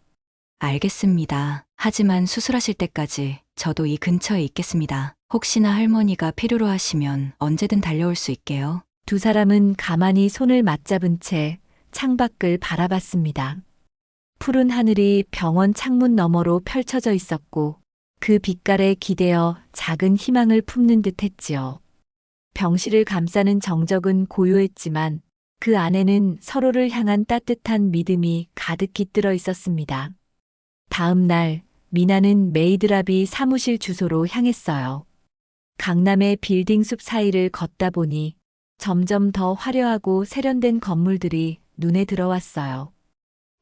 알겠습니다. 하지만 수술하실 때까지 저도 이 근처에 있겠습니다. 혹시나 할머니가 필요로 하시면 언제든 달려올 수 있게요. 두 사람은 가만히 손을 맞잡은 채 창밖을 바라봤습니다. 푸른 하늘이 병원 창문 너머로 펼쳐져 있었고 그 빛깔에 기대어 작은 희망을 품는 듯 했지요. 병실을 감싸는 정적은 고요했지만 그 안에는 서로를 향한 따뜻한 믿음이 가득 깃들어 있었습니다. 다음 날 미나는 메이드랍이 사무실 주소로 향했어요. 강남의 빌딩 숲 사이를 걷다 보니 점점 더 화려하고 세련된 건물들이 눈에 들어왔어요.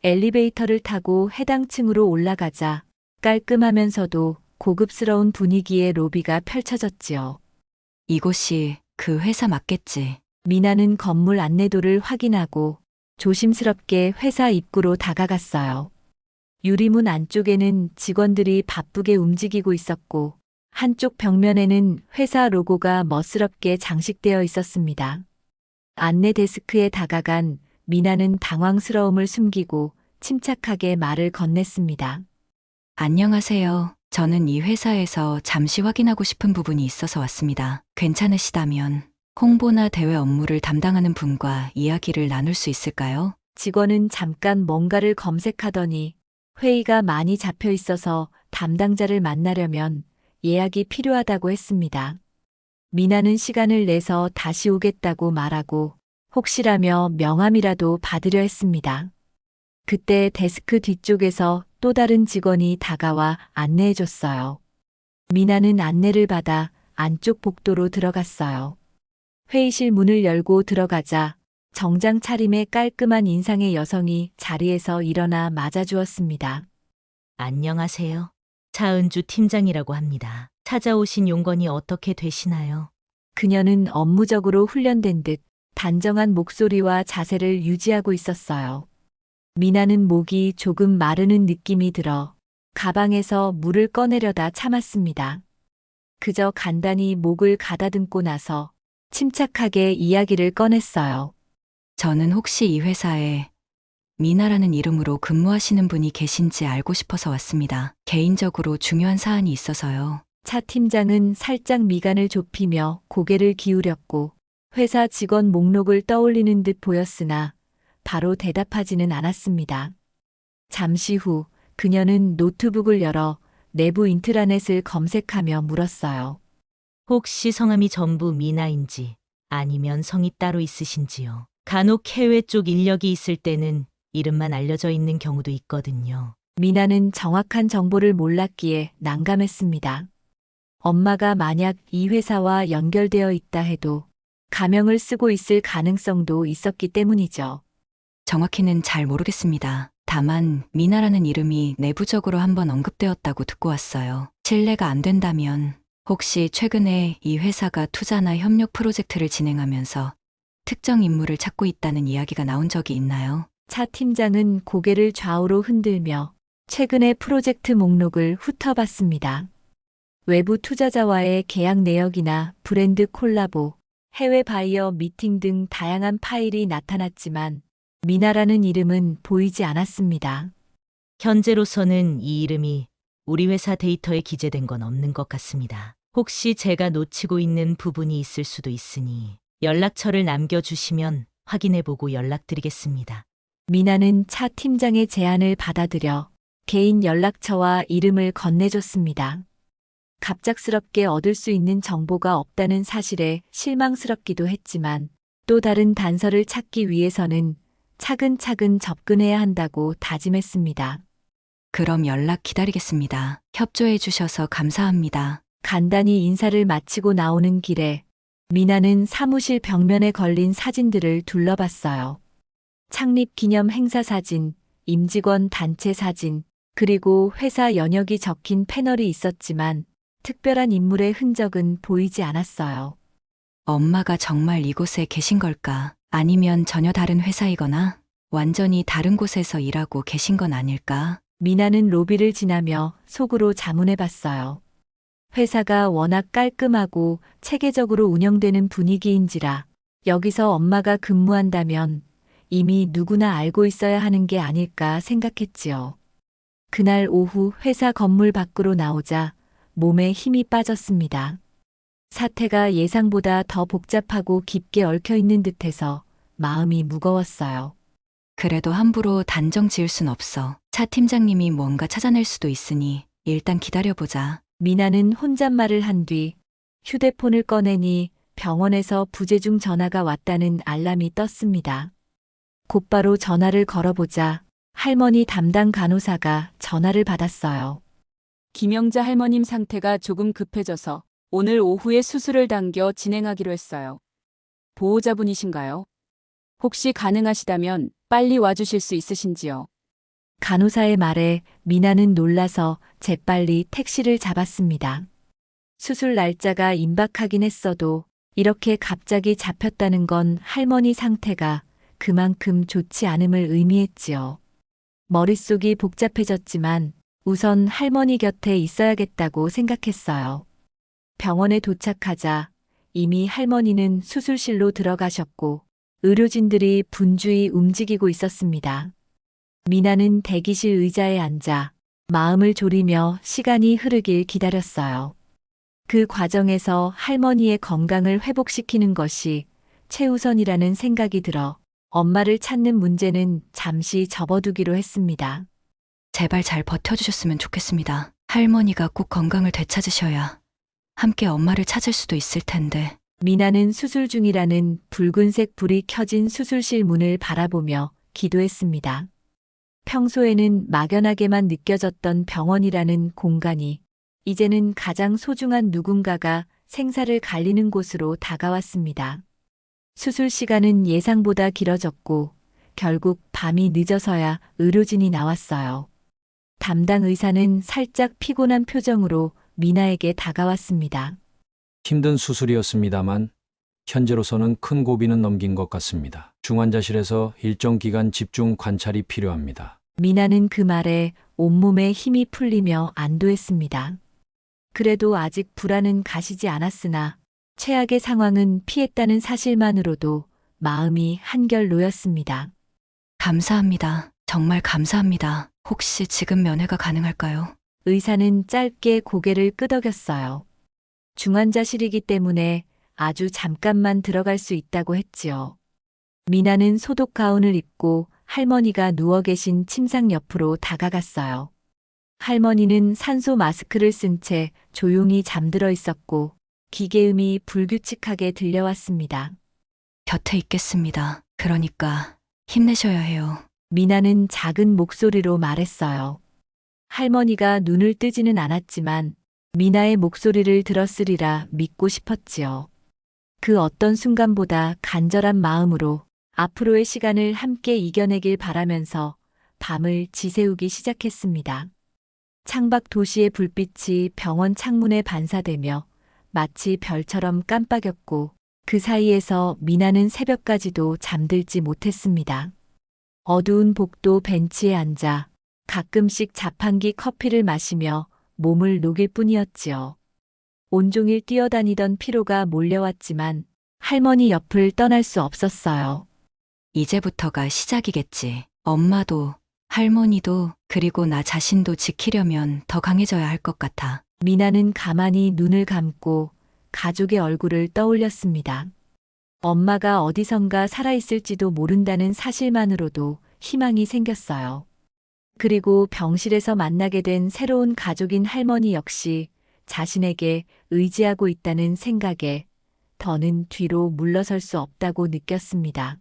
엘리베이터를 타고 해당 층으로 올라가자 깔끔하면서도 고급스러운 분위기의 로비가 펼쳐졌지요. 이곳이 그 회사 맞겠지. 미나는 건물 안내도를 확인하고 조심스럽게 회사 입구로 다가갔어요. 유리문 안쪽에는 직원들이 바쁘게 움직이고 있었고 한쪽 벽면에는 회사 로고가 멋스럽게 장식되어 있었습니다. 안내 데스크에 다가간 미나는 당황스러움을 숨기고 침착하게 말을 건넸습니다. 안녕하세요. 저는 이 회사에서 잠시 확인하고 싶은 부분이 있어서 왔습니다. 괜찮으시다면 홍보나 대외 업무를 담당하는 분과 이야기를 나눌 수 있을까요? 직원은 잠깐 뭔가를 검색하더니 회의가 많이 잡혀 있어서 담당자를 만나려면 예약이 필요하다고 했습니다. 미나는 시간을 내서 다시 오겠다고 말하고 혹시라며 명함이라도 받으려 했습니다. 그때 데스크 뒤쪽에서 또 다른 직원이 다가와 안내해줬어요. 미나는 안내를 받아 안쪽 복도로 들어갔어요. 회의실 문을 열고 들어가자 정장 차림의 깔끔한 인상의 여성이 자리에서 일어나 맞아주었습니다. 안녕하세요. 차은주 팀장이라고 합니다. 찾아오신 용건이 어떻게 되시나요? 그녀는 업무적으로 훈련된 듯 단정한 목소리와 자세를 유지하고 있었어요. 미나는 목이 조금 마르는 느낌이 들어 가방에서 물을 꺼내려다 참았습니다. 그저 간단히 목을 가다듬고 나서 침착하게 이야기를 꺼냈어요. 저는 혹시 이 회사에 미나라는 이름으로 근무하시는 분이 계신지 알고 싶어서 왔습니다. 개인적으로 중요한 사안이 있어서요. 차 팀장은 살짝 미간을 좁히며 고개를 기울였고 회사 직원 목록을 떠올리는 듯 보였으나 바로 대답하지는 않았습니다. 잠시 후 그녀는 노트북을 열어 내부 인트라넷을 검색하며 물었어요. 혹시 성함이 전부 미나인지 아니면 성이 따로 있으신지요? 간혹 해외 쪽 인력이 있을 때는 이름만 알려져 있는 경우도 있거든요. 미나는 정확한 정보를 몰랐기에 난감했습니다. 엄마가 만약 이 회사와 연결되어 있다 해도 가명을 쓰고 있을 가능성도 있었기 때문이죠. 정확히는 잘 모르겠습니다. 다만 미나라는 이름이 내부적으로 한번 언급되었다고 듣고 왔어요. 실례가 안 된다면 혹시 최근에 이 회사가 투자나 협력 프로젝트를 진행하면서 특정 인물을 찾고 있다는 이야기가 나온 적이 있나요? 차 팀장은 고개를 좌우로 흔들며 최근의 프로젝트 목록을 훑어봤습니다. 외부 투자자와의 계약 내역이나 브랜드 콜라보, 해외 바이어 미팅 등 다양한 파일이 나타났지만 미나라는 이름은 보이지 않았습니다. 현재로서는 이 이름이 우리 회사 데이터에 기재된 건 없는 것 같습니다. 혹시 제가 놓치고 있는 부분이 있을 수도 있으니 연락처를 남겨주시면 확인해보고 연락드리겠습니다. 미나는 차 팀장의 제안을 받아들여 개인 연락처와 이름을 건네줬습니다. 갑작스럽게 얻을 수 있는 정보가 없다는 사실에 실망스럽기도 했지만 또 다른 단서를 찾기 위해서는 차근차근 접근해야 한다고 다짐했습니다. 그럼 연락 기다리겠습니다. 협조해 주셔서 감사합니다. 간단히 인사를 마치고 나오는 길에 미나는 사무실 벽면에 걸린 사진들을 둘러봤어요. 창립 기념 행사 사진, 임직원 단체 사진, 그리고 회사 연역이 적힌 패널이 있었지만 특별한 인물의 흔적은 보이지 않았어요. 엄마가 정말 이곳에 계신 걸까? 아니면 전혀 다른 회사이거나 완전히 다른 곳에서 일하고 계신 건 아닐까? 미나는 로비를 지나며 속으로 자문해봤어요. 회사가 워낙 깔끔하고 체계적으로 운영되는 분위기인지라 여기서 엄마가 근무한다면 이미 누구나 알고 있어야 하는 게 아닐까 생각했지요. 그날 오후 회사 건물 밖으로 나오자 몸에 힘이 빠졌습니다. 사태가 예상보다 더 복잡하고 깊게 얽혀 있는 듯해서 마음이 무거웠어요. 그래도 함부로 단정 지을 순 없어. 차 팀장님이 뭔가 찾아낼 수도 있으니 일단 기다려보자. 미나는 혼잣말을 한 뒤 휴대폰을 꺼내니 병원에서 부재중 전화가 왔다는 알람이 떴습니다. 곧바로 전화를 걸어보자 할머니 담당 간호사가 전화를 받았어요. 김영자 할머님 상태가 조금 급해져서 오늘 오후에 수술을 당겨 진행하기로 했어요. 보호자분이신가요? 혹시 가능하시다면 빨리 와주실 수 있으신지요? 간호사의 말에 미나는 놀라서 재빨리 택시를 잡았습니다. 수술 날짜가 임박하긴 했어도 이렇게 갑자기 잡혔다는 건 할머니 상태가 그만큼 좋지 않음을 의미했지요. 머릿속이 복잡해졌지만 우선 할머니 곁에 있어야겠다고 생각했어요. 병원에 도착하자 이미 할머니는 수술실로 들어가셨고 의료진들이 분주히 움직이고 있었습니다. 미나는 대기실 의자에 앉아 마음을 졸이며 시간이 흐르길 기다렸어요. 그 과정에서 할머니의 건강을 회복시키는 것이 최우선이라는 생각이 들어 엄마를 찾는 문제는 잠시 접어두기로 했습니다. 제발 잘 버텨주셨으면 좋겠습니다. 할머니가 꼭 건강을 되찾으셔야 함께 엄마를 찾을 수도 있을 텐데. 미나는 수술 중이라는 붉은색 불이 켜진 수술실 문을 바라보며 기도했습니다. 평소에는 막연하게만 느껴졌던 병원이라는 공간이 이제는 가장 소중한 누군가가 생사를 갈리는 곳으로 다가왔습니다. 수술 시간은 예상보다 길어졌고 결국 밤이 늦어서야 의료진이 나왔어요. 담당 의사는 살짝 피곤한 표정으로 미나에게 다가왔습니다. 힘든 수술이었습니다만 현재로서는 큰 고비는 넘긴 것 같습니다. 중환자실에서 일정 기간 집중 관찰이 필요합니다. 미나는 그 말에 온몸에 힘이 풀리며 안도했습니다. 그래도 아직 불안은 가시지 않았으나 최악의 상황은 피했다는 사실만으로도 마음이 한결 놓였습니다. 감사합니다. 정말 감사합니다. 혹시 지금 면회가 가능할까요? 의사는 짧게 고개를 끄덕였어요. 중환자실이기 때문에 아주 잠깐만 들어갈 수 있다고 했지요. 미나는 소독 가운을 입고 할머니가 누워 계신 침상 옆으로 다가갔어요. 할머니는 산소 마스크를 쓴 채 조용히 잠들어 있었고 기계음이 불규칙하게 들려왔습니다. 곁에 있겠습니다. 그러니까 힘내셔야 해요. 미나는 작은 목소리로 말했어요. 할머니가 눈을 뜨지는 않았지만 미나의 목소리를 들었으리라 믿고 싶었지요. 그 어떤 순간보다 간절한 마음으로 앞으로의 시간을 함께 이겨내길 바라면서 밤을 지새우기 시작했습니다. 창밖 도시의 불빛이 병원 창문에 반사되며 마치 별처럼 깜빡였고 그 사이에서 미나는 새벽까지도 잠들지 못했습니다. 어두운 복도 벤치에 앉아 가끔씩 자판기 커피를 마시며 몸을 녹일 뿐이었지요. 온종일 뛰어다니던 피로가 몰려왔지만 할머니 옆을 떠날 수 없었어요. 이제부터가 시작이겠지. 엄마도, 할머니도, 그리고 나 자신도 지키려면 더 강해져야 할 것 같아. 미나는 가만히 눈을 감고 가족의 얼굴을 떠올렸습니다. 엄마가 어디선가 살아있을지도 모른다는 사실만으로도 희망이 생겼어요. 그리고 병실에서 만나게 된 새로운 가족인 할머니 역시 자신에게 의지하고 있다는 생각에 더는 뒤로 물러설 수 없다고 느꼈습니다.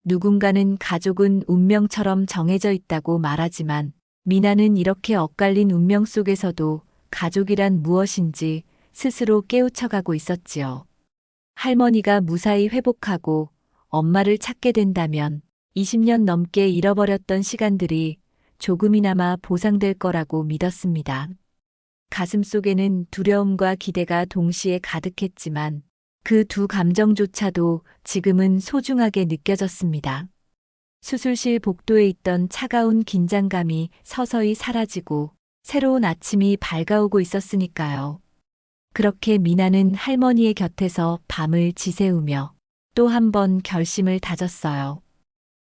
누군가는 가족은 운명처럼 정해져 있다고 말하지만 미나는 이렇게 엇갈린 운명 속에서도 가족이란 무엇인지 스스로 깨우쳐가고 있었지요. 할머니가 무사히 회복하고 엄마를 찾게 된다면 20년 넘게 잃어버렸던 시간들이 조금이나마 보상될 거라고 믿었습니다. 가슴속에는 두려움과 기대가 동시에 가득했지만 그 두 감정조차도 지금은 소중하게 느껴졌습니다. 수술실 복도에 있던 차가운 긴장감이 서서히 사라지고 새로운 아침이 밝아오고 있었으니까요. 그렇게 미나는 할머니의 곁에서 밤을 지새우며 또 한 번 결심을 다졌어요.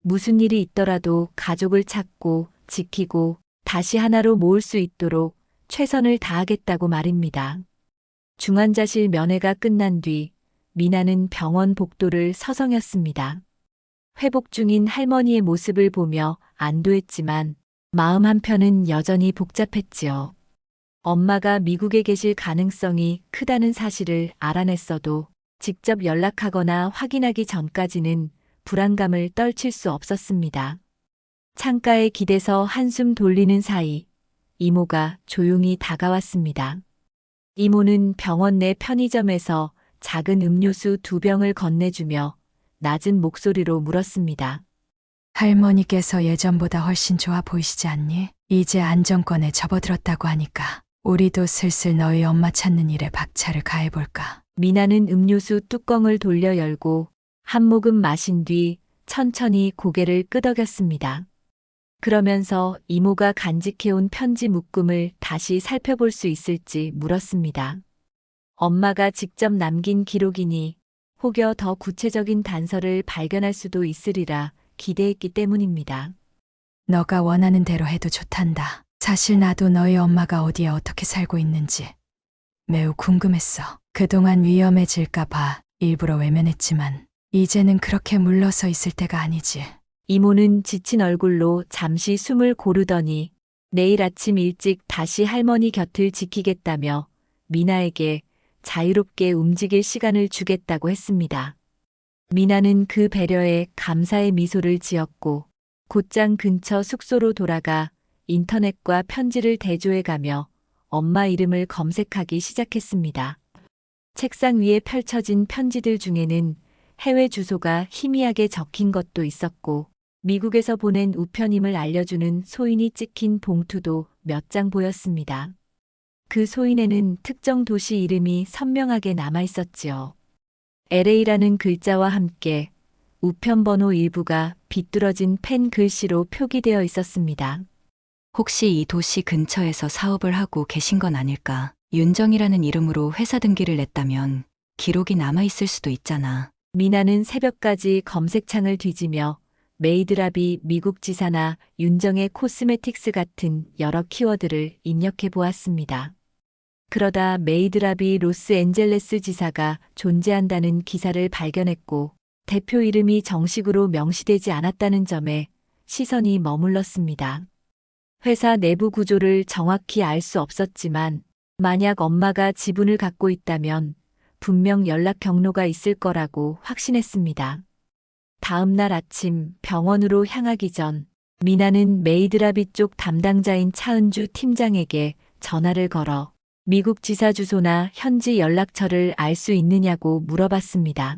무슨 일이 있더라도 가족을 찾고 지키고 다시 하나로 모을 수 있도록 최선을 다하겠다고 말입니다. 중환자실 면회가 끝난 뒤 미나는 병원 복도를 서성였습니다. 회복 중인 할머니의 모습을 보며 안도했지만 마음 한편은 여전히 복잡했지요. 엄마가 미국에 계실 가능성이 크다는 사실을 알아냈어도 직접 연락하거나 확인하기 전까지는 불안감을 떨칠 수 없었습니다. 창가에 기대서 한숨 돌리는 사이 이모가 조용히 다가왔습니다. 이모는 병원 내 편의점에서 작은 음료수 2병을 건네주며 낮은 목소리로 물었습니다. 할머니께서 예전보다 훨씬 좋아 보이시지 않니? 이제 안정권에 접어들었다고 하니까 우리도 슬슬 너희 엄마 찾는 일에 박차를 가해볼까? 미나는 음료수 뚜껑을 돌려 열고 한 모금 마신 뒤 천천히 고개를 끄덕였습니다. 그러면서 이모가 간직해온 편지 묶음을 다시 살펴볼 수 있을지 물었습니다. 엄마가 직접 남긴 기록이니 혹여 더 구체적인 단서를 발견할 수도 있으리라 기대했기 때문입니다. 너가 원하는 대로 해도 좋단다. 사실 나도 너희 엄마가 어디에 어떻게 살고 있는지 매우 궁금했어. 그동안 위험해질까 봐 일부러 외면했지만 이제는 그렇게 물러서 있을 때가 아니지. 이모는 지친 얼굴로 잠시 숨을 고르더니 내일 아침 일찍 다시 할머니 곁을 지키겠다며 미나에게 자유롭게 움직일 시간을 주겠다고 했습니다. 미나는 그 배려에 감사의 미소를 지었고 곧장 근처 숙소로 돌아가 인터넷과 편지를 대조해가며 엄마 이름을 검색하기 시작했습니다. 책상 위에 펼쳐진 편지들 중에는 해외 주소가 희미하게 적힌 것도 있었고, 미국에서 보낸 우편임을 알려주는 소인이 찍힌 봉투도 몇 장 보였습니다. 그 소인에는 특정 도시 이름이 선명하게 남아 있었지요. LA라는 글자와 함께 우편 번호 일부가 비뚤어진 펜 글씨로 표기되어 있었습니다. 혹시 이 도시 근처에서 사업을 하고 계신 건 아닐까? 윤정이라는 이름으로 회사 등기를 냈다면 기록이 남아있을 수도 있잖아. 미나는 새벽까지 검색창을 뒤지며 메이드랍이 미국 지사나 윤정의 코스메틱스 같은 여러 키워드를 입력해 보았습니다. 그러다 메이드랍이 로스앤젤레스 지사가 존재한다는 기사를 발견했고, 대표 이름이 정식으로 명시되지 않았다는 점에 시선이 머물렀습니다. 회사 내부 구조를 정확히 알 수 없었지만, 만약 엄마가 지분을 갖고 있다면 분명 연락 경로가 있을 거라고 확신했습니다. 다음 날 아침 병원으로 향하기 전 미나는 메이드라비 쪽 담당자인 차은주 팀장에게 전화를 걸어 미국 지사 주소나 현지 연락처를 알 수 있느냐고 물어봤습니다.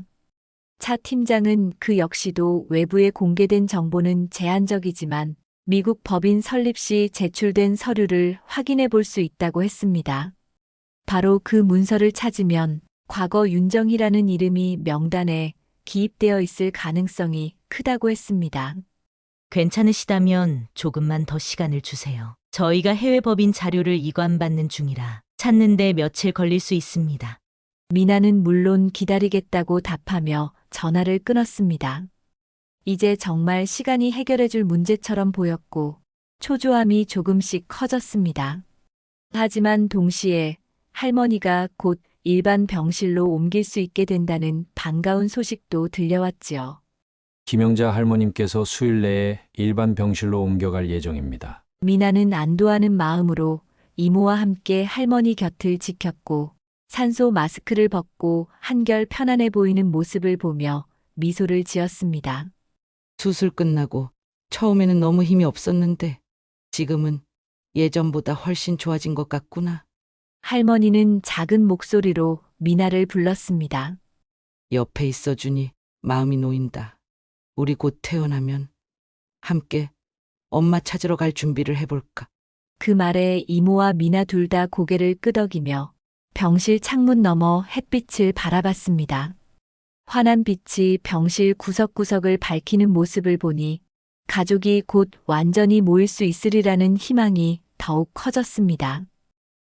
차 팀장은 그 역시도 외부에 공개된 정보는 제한적이지만 미국 법인 설립 시 제출된 서류를 확인해 볼 수 있다고 했습니다. 바로 그 문서를 찾으면 과거 윤정희라는 이름이 명단에 기입되어 있을 가능성이 크다고 했습니다. 괜찮으시다면 조금만 더 시간을 주세요. 저희가 해외 법인 자료를 이관받는 중이라 찾는데 며칠 걸릴 수 있습니다. 미나는 물론 기다리겠다고 답하며 전화를 끊었습니다. 이제 정말 시간이 해결해줄 문제처럼 보였고 초조함이 조금씩 커졌습니다. 하지만 동시에 할머니가 곧 일반 병실로 옮길 수 있게 된다는 반가운 소식도 들려왔지요. 김영자 할머님께서 수일 내에 일반 병실로 옮겨갈 예정입니다. 미나는 안도하는 마음으로 이모와 함께 할머니 곁을 지켰고 산소 마스크를 벗고 한결 편안해 보이는 모습을 보며 미소를 지었습니다. 수술 끝나고 처음에는 너무 힘이 없었는데 지금은 예전보다 훨씬 좋아진 것 같구나. 할머니는 작은 목소리로 미나를 불렀습니다. 옆에 있어주니 마음이 놓인다. 우리 곧 퇴원하면 함께 엄마 찾으러 갈 준비를 해볼까? 그 말에 이모와 미나 둘 다 고개를 끄덕이며 병실 창문 너머 햇빛을 바라봤습니다. 환한 빛이 병실 구석구석을 밝히는 모습을 보니 가족이 곧 완전히 모일 수 있으리라는 희망이 더욱 커졌습니다.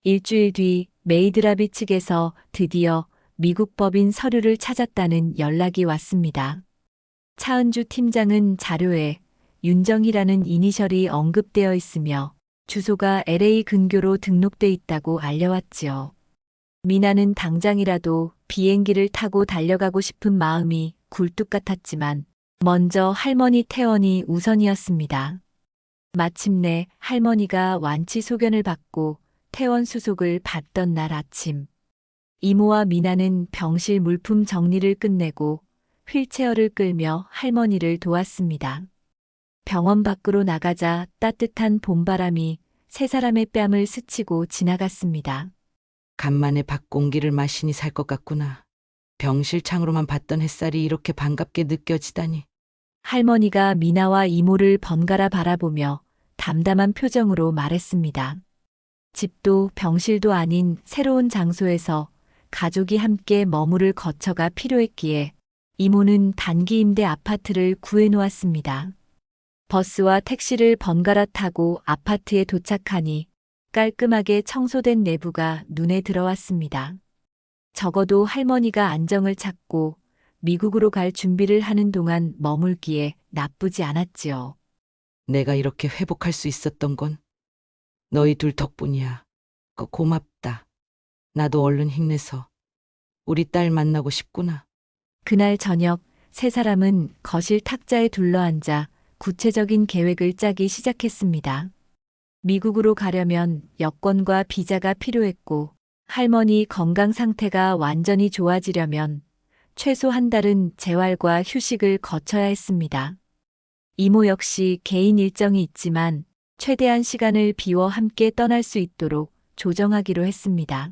일주일 뒤 메이드라비 측에서 드디어 미국 법인 서류를 찾았다는 연락이 왔습니다. 차은주 팀장은 자료에 윤정희라는 이니셜이 언급되어 있으며 주소가 LA 근교로 등록돼 있다고 알려왔지요. 미나는 당장이라도 비행기를 타고 달려가고 싶은 마음이 굴뚝 같았지만 먼저 할머니 퇴원이 우선이었습니다. 마침내 할머니가 완치 소견을 받고 퇴원 수속을 받던 날 아침, 이모와 미나는 병실 물품 정리를 끝내고 휠체어를 끌며 할머니를 도왔습니다. 병원 밖으로 나가자 따뜻한 봄바람이 세 사람의 뺨을 스치고 지나갔습니다. 간만에 밖 공기를 마시니 살 것 같구나. 병실 창으로만 봤던 햇살이 이렇게 반갑게 느껴지다니. 할머니가 미나와 이모를 번갈아 바라보며 담담한 표정으로 말했습니다. 집도 병실도 아닌 새로운 장소에서 가족이 함께 머무를 거처가 필요했기에 이모는 단기 임대 아파트를 구해놓았습니다. 버스와 택시를 번갈아 타고 아파트에 도착하니 깔끔하게 청소된 내부가 눈에 들어왔습니다. 적어도 할머니가 안정을 찾고 미국으로 갈 준비를 하는 동안 머물기에 나쁘지 않았지요. 내가 이렇게 회복할 수 있었던 건 너희 둘 덕분이야. 고맙다. 나도 얼른 힘내서 우리 딸 만나고 싶구나. 그날 저녁 세 사람은 거실 탁자에 둘러앉아 구체적인 계획을 짜기 시작했습니다. 미국으로 가려면 여권과 비자가 필요했고 할머니 건강 상태가 완전히 좋아지려면 최소 한 달은 재활과 휴식을 거쳐야 했습니다. 이모 역시 개인 일정이 있지만 최대한 시간을 비워 함께 떠날 수 있도록 조정하기로 했습니다.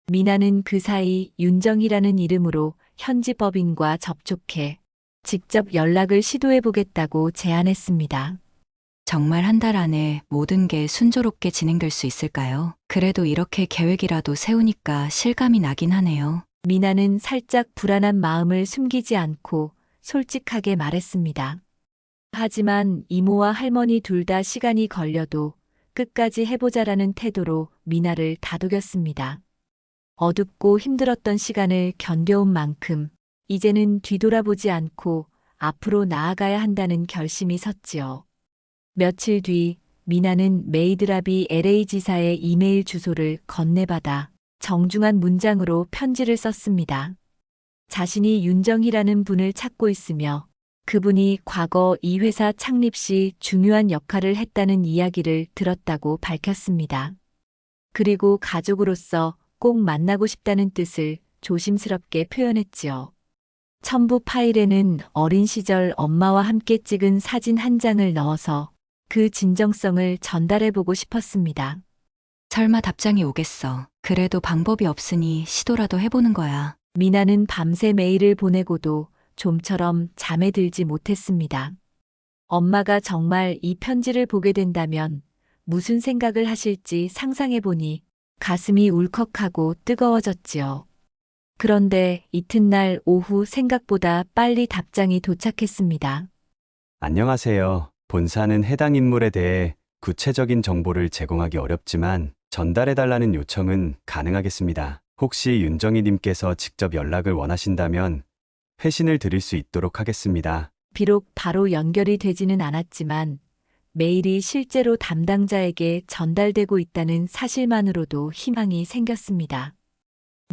미나는 그 사이 윤정이라는 이름으로 현지 법인과 접촉해 직접 연락을 시도해 보겠다고 제안했습니다. 정말 한 달 안에 모든 게 순조롭게 진행될 수 있을까요? 그래도 이렇게 계획이라도 세우니까 실감이 나긴 하네요. 미나는 살짝 불안한 마음을 숨기지 않고 솔직하게 말했습니다. 하지만 이모와 할머니 둘 다 시간이 걸려도 끝까지 해보자라는 태도로 미나를 다독였습니다. 어둡고 힘들었던 시간을 견뎌온 만큼 이제는 뒤돌아보지 않고 앞으로 나아가야 한다는 결심이 섰지요. 며칠 뒤 미나는 메이드랍이 LA 지사의 이메일 주소를 건네받아 정중한 문장으로 편지를 썼습니다. 자신이 윤정희라는 분을 찾고 있으며 그분이 과거 이 회사 창립 시 중요한 역할을 했다는 이야기를 들었다고 밝혔습니다. 그리고 가족으로서 꼭 만나고 싶다는 뜻을 조심스럽게 표현했지요. 첨부 파일에는 어린 시절 엄마와 함께 찍은 사진 한 장을 넣어서 그 진정성을 전달해보고 싶었습니다. 설마 답장이 오겠어. 그래도 방법이 없으니 시도라도 해보는 거야. 미나는 밤새 메일을 보내고도 좀처럼 잠에 들지 못했습니다. 엄마가 정말 이 편지를 보게 된다면 무슨 생각을 하실지 상상해보니 가슴이 울컥하고 뜨거워졌지요. 그런데 이튿날 오후 생각보다 빨리 답장이 도착했습니다. 안녕하세요. 본사는 해당 인물에 대해 구체적인 정보를 제공하기 어렵지만 전달해달라는 요청은 가능하겠습니다. 혹시 윤정희님께서 직접 연락을 원하신다면 회신을 드릴 수 있도록 하겠습니다. 비록 바로 연결이 되지는 않았지만 메일이 실제로 담당자에게 전달되고 있다는 사실만으로도 희망이 생겼습니다.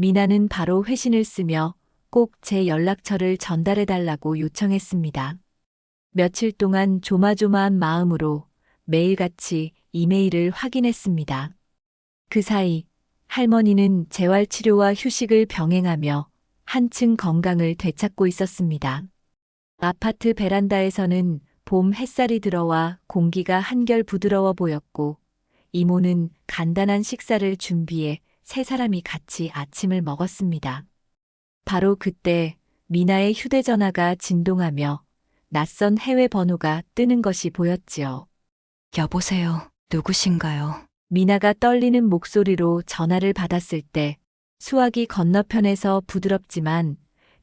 미나는 바로 회신을 쓰며 꼭 제 연락처를 전달해달라고 요청했습니다. 며칠 동안 조마조마한 마음으로 매일같이 이메일을 확인했습니다. 그 사이 할머니는 재활치료와 휴식을 병행하며 한층 건강을 되찾고 있었습니다. 아파트 베란다에서는 봄 햇살이 들어와 공기가 한결 부드러워 보였고 이모는 간단한 식사를 준비해 세 사람이 같이 아침을 먹었습니다. 바로 그때 미나의 휴대전화가 진동하며 낯선 해외 번호가 뜨는 것이 보였지요. 여보세요. 누구신가요? 미나가 떨리는 목소리로 전화를 받았을 때 수화기 건너편에서 부드럽지만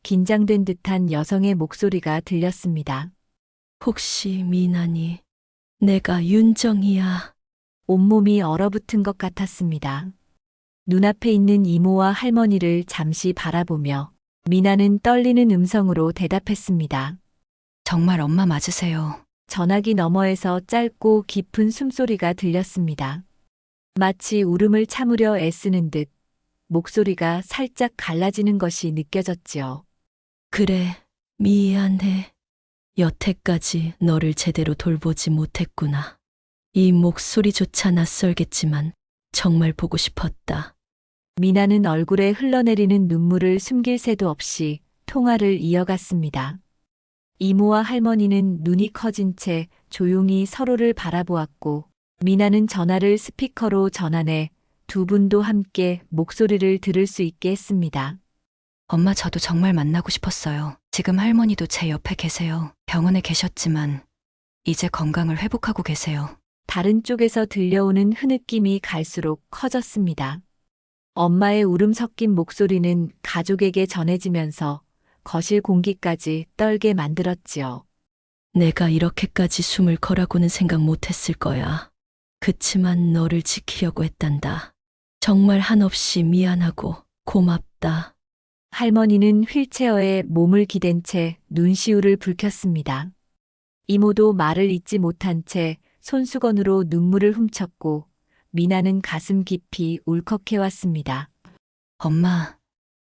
긴장된 듯한 여성의 목소리가 들렸습니다. 혹시 미나니? 내가 윤정이야. 온몸이 얼어붙은 것 같았습니다. 눈앞에 있는 이모와 할머니를 잠시 바라보며 미나는 떨리는 음성으로 대답했습니다. 정말 엄마 맞으세요. 전화기 너머에서 짧고 깊은 숨소리가 들렸습니다. 마치 울음을 참으려 애쓰는 듯 목소리가 살짝 갈라지는 것이 느껴졌지요. 그래, 미안해. 여태까지 너를 제대로 돌보지 못했구나. 이 목소리조차 낯설겠지만 정말 보고 싶었다. 미나는 얼굴에 흘러내리는 눈물을 숨길 새도 없이 통화를 이어갔습니다. 이모와 할머니는 눈이 커진 채 조용히 서로를 바라보았고 미나는 전화를 스피커로 전환해 두 분도 함께 목소리를 들을 수 있게 했습니다. 엄마 저도 정말 만나고 싶었어요. 지금 할머니도 제 옆에 계세요. 병원에 계셨지만 이제 건강을 회복하고 계세요. 다른 쪽에서 들려오는 흐느낌이 갈수록 커졌습니다. 엄마의 울음 섞인 목소리는 가족에게 전해지면서 거실 공기까지 떨게 만들었지요. 내가 이렇게까지 숨을 거라고는 생각 못했을 거야. 그치만 너를 지키려고 했단다. 정말 한없이 미안하고 고맙다. 할머니는 휠체어에 몸을 기댄 채 눈시울을 붉혔습니다. 이모도 말을 잇지 못한 채 손수건으로 눈물을 훔쳤고 미나는 가슴 깊이 울컥해왔습니다. 엄마,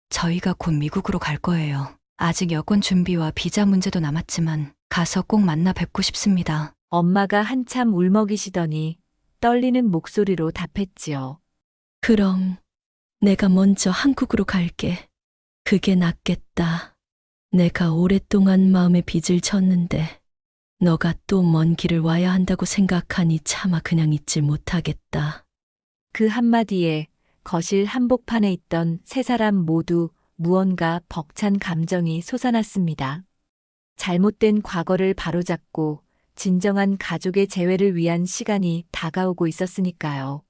저희가 곧 미국으로 갈 거예요. 아직 여권 준비와 비자 문제도 남았지만 가서 꼭 만나 뵙고 싶습니다. 엄마가 한참 울먹이시더니 떨리는 목소리로 답했지요. 그럼 내가 먼저 한국으로 갈게. 그게 낫겠다. 내가 오랫동안 마음의 빚을 졌는데 너가 또 먼 길을 와야 한다고 생각하니 차마 그냥 잊지 못하겠다. 그 한마디에 거실 한복판에 있던 세 사람 모두 무언가 벅찬 감정이 솟아났습니다. 잘못된 과거를 바로잡고 진정한 가족의 재회를 위한 시간이 다가오고 있었으니까요.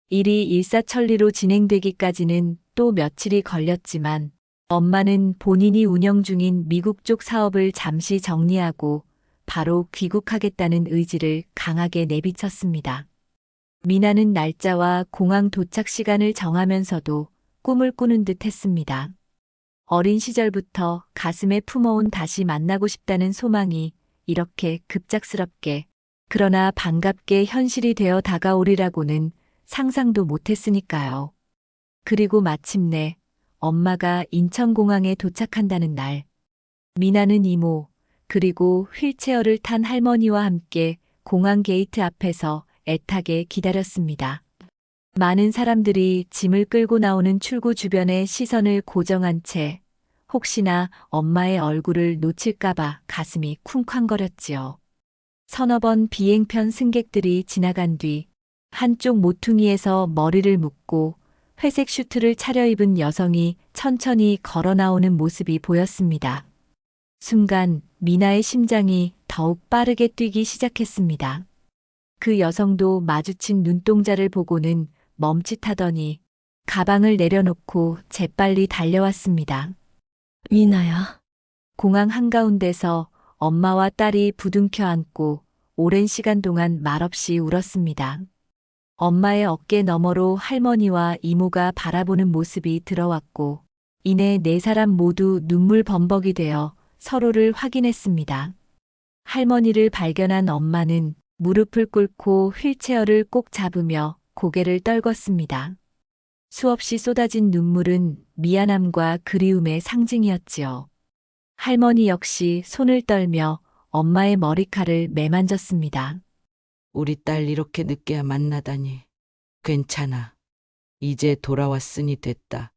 일이 일사천리로 진행되기까지는 또 며칠이 걸렸지만 엄마는 본인이 운영 중인 미국 쪽 사업을 잠시 정리하고 바로 귀국하겠다는 의지를 강하게 내비쳤습니다. 미나는 날짜와 공항 도착 시간을 정하면서도 꿈을 꾸는 듯 했습니다. 어린 시절부터 가슴에 품어온 다시 만나고 싶다는 소망이 이렇게 급작스럽게 그러나 반갑게 현실이 되어 다가오리라고는 상상도 못했으니까요. 그리고 마침내 엄마가 인천공항에 도착한다는 날, 미나는 이모, 그리고 휠체어를 탄 할머니와 함께 공항 게이트 앞에서 애타게 기다렸습니다. 많은 사람들이 짐을 끌고 나오는 출구 주변에 시선을 고정한 채 혹시나 엄마의 얼굴을 놓칠까봐 가슴이 쿵쾅거렸지요. 서너 번 비행편 승객들이 지나간 뒤 한쪽 모퉁이에서 머리를 묶고 회색 슈트를 차려입은 여성이 천천히 걸어 나오는 모습이 보였습니다. 순간 미나의 심장이 더욱 빠르게 뛰기 시작했습니다. 그 여성도 마주친 눈동자를 보고는 멈칫하더니 가방을 내려놓고 재빨리 달려왔습니다. 미나야, 공항 한가운데서 엄마와 딸이 부둥켜 안고 오랜 시간 동안 말없이 울었습니다. 엄마의 어깨 너머로 할머니와 이모가 바라보는 모습이 들어왔고 이내 네 사람 모두 눈물 범벅이 되어 서로를 확인했습니다. 할머니를 발견한 엄마는 무릎을 꿇고 휠체어를 꼭 잡으며 고개를 떨궜습니다. 수없이 쏟아진 눈물은 미안함과 그리움의 상징이었지요. 할머니 역시 손을 떨며 엄마의 머리칼을 매만졌습니다. 우리 딸 이렇게 늦게야 만나다니. 괜찮아. 이제 돌아왔으니 됐다.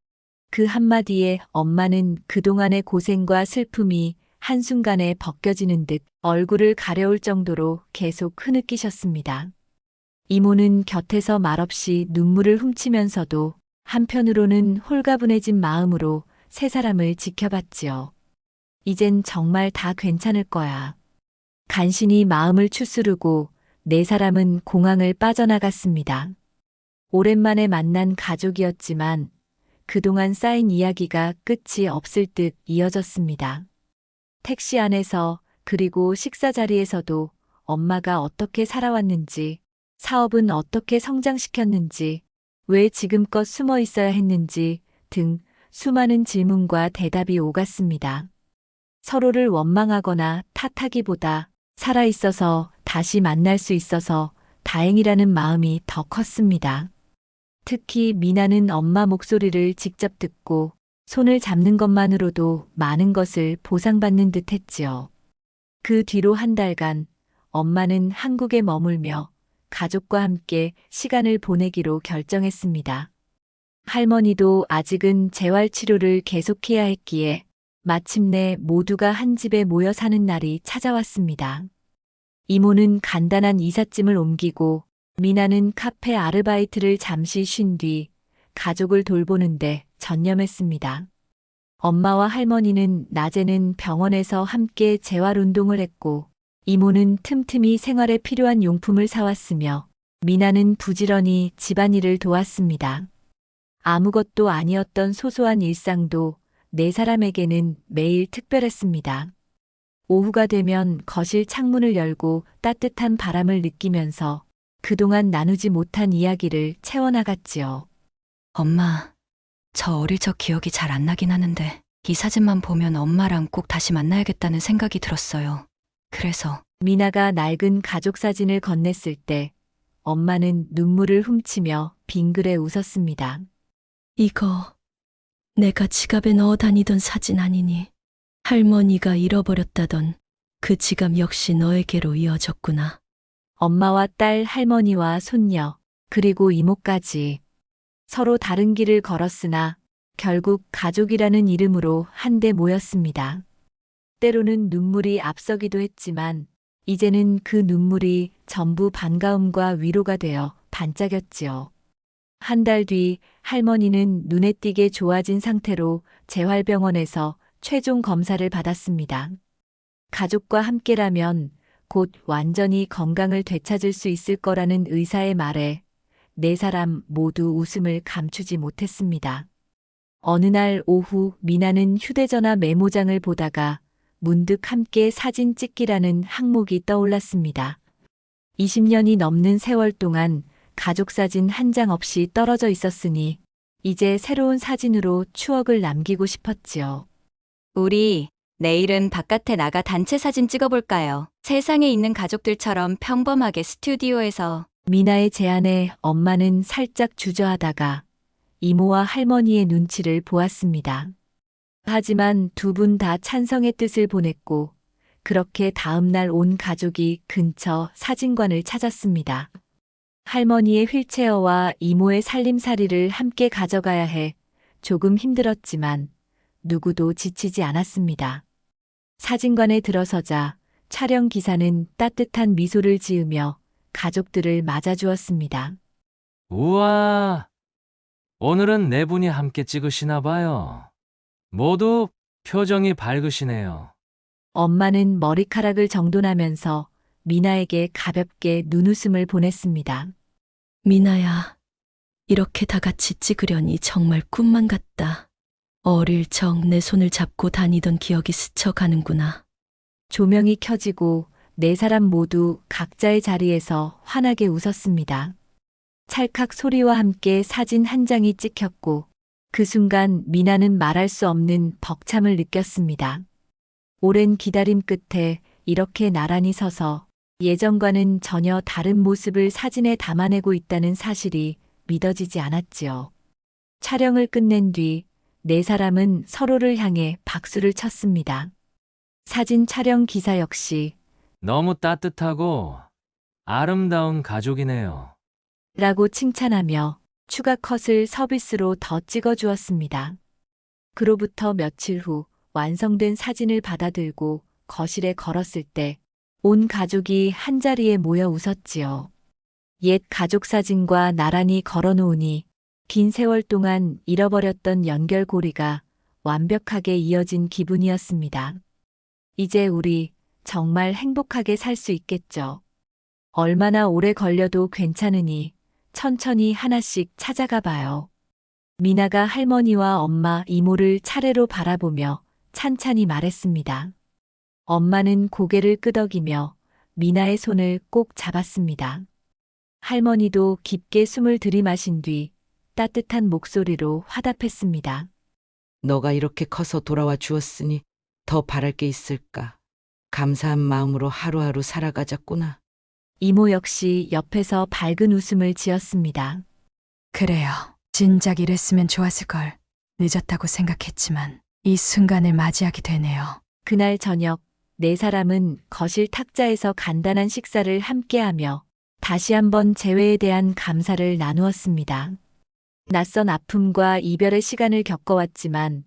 그 한마디에 엄마는 그동안의 고생과 슬픔이 한순간에 벗겨지는 듯 얼굴을 가려울 정도로 계속 흐느끼셨습니다. 이모는 곁에서 말없이 눈물을 훔치면서도 한편으로는 홀가분해진 마음으로 세 사람을 지켜봤지요. 이젠 정말 다 괜찮을 거야. 간신히 마음을 추스르고 네 사람은 공항을 빠져나갔습니다. 오랜만에 만난 가족이었지만 그동안 쌓인 이야기가 끝이 없을 듯 이어졌습니다. 택시 안에서 그리고 식사 자리에서도 엄마가 어떻게 살아왔는지, 사업은 어떻게 성장시켰는지, 왜 지금껏 숨어 있어야 했는지 등 수많은 질문과 대답이 오갔습니다. 서로를 원망하거나 탓하기보다 살아있어서 다시 만날 수 있어서 다행이라는 마음이 더 컸습니다. 특히 미나는 엄마 목소리를 직접 듣고 손을 잡는 것만으로도 많은 것을 보상받는 듯 했지요. 그 뒤로 한 달간 엄마는 한국에 머물며 가족과 함께 시간을 보내기로 결정했습니다. 할머니도 아직은 재활치료를 계속해야 했기에 마침내 모두가 한 집에 모여 사는 날이 찾아왔습니다. 이모는 간단한 이삿짐을 옮기고 미나는 카페 아르바이트를 잠시 쉰 뒤 가족을 돌보는데 전념했습니다. 엄마와 할머니는 낮에는 병원에서 함께 재활운동을 했고 이모는 틈틈이 생활에 필요한 용품을 사왔으며 미나는 부지런히 집안일을 도왔습니다. 아무것도 아니었던 소소한 일상도 네 사람에게는 매일 특별했습니다. 오후가 되면 거실 창문을 열고 따뜻한 바람을 느끼면서 그동안 나누지 못한 이야기를 채워나갔지요. 엄마, 저 어릴 적 기억이 잘 안 나긴 하는데 이 사진만 보면 엄마랑 꼭 다시 만나야겠다는 생각이 들었어요. 그래서 미나가 낡은 가족 사진을 건넸을 때 엄마는 눈물을 훔치며 빙그레 웃었습니다. 이거 내가 지갑에 넣어 다니던 사진 아니니? 할머니가 잃어버렸다던 그 지갑 역시 너에게로 이어졌구나. 엄마와 딸, 할머니와 손녀, 그리고 이모까지 서로 다른 길을 걸었으나 결국 가족이라는 이름으로 한데 모였습니다. 때로는 눈물이 앞서기도 했지만 이제는 그 눈물이 전부 반가움과 위로가 되어 반짝였지요. 한 달 뒤 할머니는 눈에 띄게 좋아진 상태로 재활병원에서 최종 검사를 받았습니다. 가족과 함께라면 곧 완전히 건강을 되찾을 수 있을 거라는 의사의 말에 네 사람 모두 웃음을 감추지 못했습니다. 어느 날 오후 미나는 휴대전화 메모장을 보다가 문득 함께 사진 찍기라는 항목이 떠올랐습니다. 20년이 넘는 세월 동안 가족 사진 한 장 없이 떨어져 있었으니 이제 새로운 사진으로 추억을 남기고 싶었지요. 우리 내일은 바깥에 나가 단체 사진 찍어볼까요? 세상에 있는 가족들처럼 평범하게 스튜디오에서. 미나의 제안에 엄마는 살짝 주저하다가 이모와 할머니의 눈치를 보았습니다. 하지만 두 분 다 찬성의 뜻을 보냈고 그렇게 다음 날 온 가족이 근처 사진관을 찾았습니다. 할머니의 휠체어와 이모의 살림살이를 함께 가져가야 해 조금 힘들었지만 누구도 지치지 않았습니다. 사진관에 들어서자 촬영 기사는 따뜻한 미소를 지으며 가족들을 맞아주었습니다. 우와, 오늘은 네 분이 함께 찍으시나 봐요. 모두 표정이 밝으시네요. 엄마는 머리카락을 정돈하면서 미나에게 가볍게 눈웃음을 보냈습니다. 미나야, 이렇게 다 같이 찍으려니 정말 꿈만 같다. 어릴 적 내 손을 잡고 다니던 기억이 스쳐가는구나. 조명이 켜지고 네 사람 모두 각자의 자리에서 환하게 웃었습니다. 찰칵 소리와 함께 사진 한 장이 찍혔고 그 순간 미나는 말할 수 없는 벅참을 느꼈습니다. 오랜 기다림 끝에 이렇게 나란히 서서 예전과는 전혀 다른 모습을 사진에 담아내고 있다는 사실이 믿어지지 않았지요. 촬영을 끝낸 뒤 네 사람은 서로를 향해 박수를 쳤습니다. 사진 촬영 기사 역시 너무 따뜻하고 아름다운 가족이네요. 라고 칭찬하며 추가 컷을 서비스로 더 찍어주었습니다. 그로부터 며칠 후 완성된 사진을 받아들고 거실에 걸었을 때 온 가족이 한자리에 모여 웃었지요. 옛 가족 사진과 나란히 걸어놓으니 긴 세월 동안 잃어버렸던 연결고리가 완벽하게 이어진 기분이었습니다. 이제 우리 정말 행복하게 살 수 있겠죠. 얼마나 오래 걸려도 괜찮으니 천천히 하나씩 찾아가 봐요. 미나가 할머니와 엄마, 이모를 차례로 바라보며 찬찬히 말했습니다. 엄마는 고개를 끄덕이며 미나의 손을 꼭 잡았습니다. 할머니도 깊게 숨을 들이마신 뒤 따뜻한 목소리로 화답했습니다. 너가 이렇게 커서 돌아와 주었으니 더 바랄 게 있을까? 감사한 마음으로 하루하루 살아가자꾸나. 이모 역시 옆에서 밝은 웃음을 지었습니다. 그래요. 진작 이랬으면 좋았을걸. 늦었다고 생각했지만 이 순간을 맞이하게 되네요. 그날 저녁 네 사람은 거실 탁자에서 간단한 식사를 함께하며 다시 한번 재회에 대한 감사를 나누었습니다. 낯선 아픔과 이별의 시간을 겪어왔지만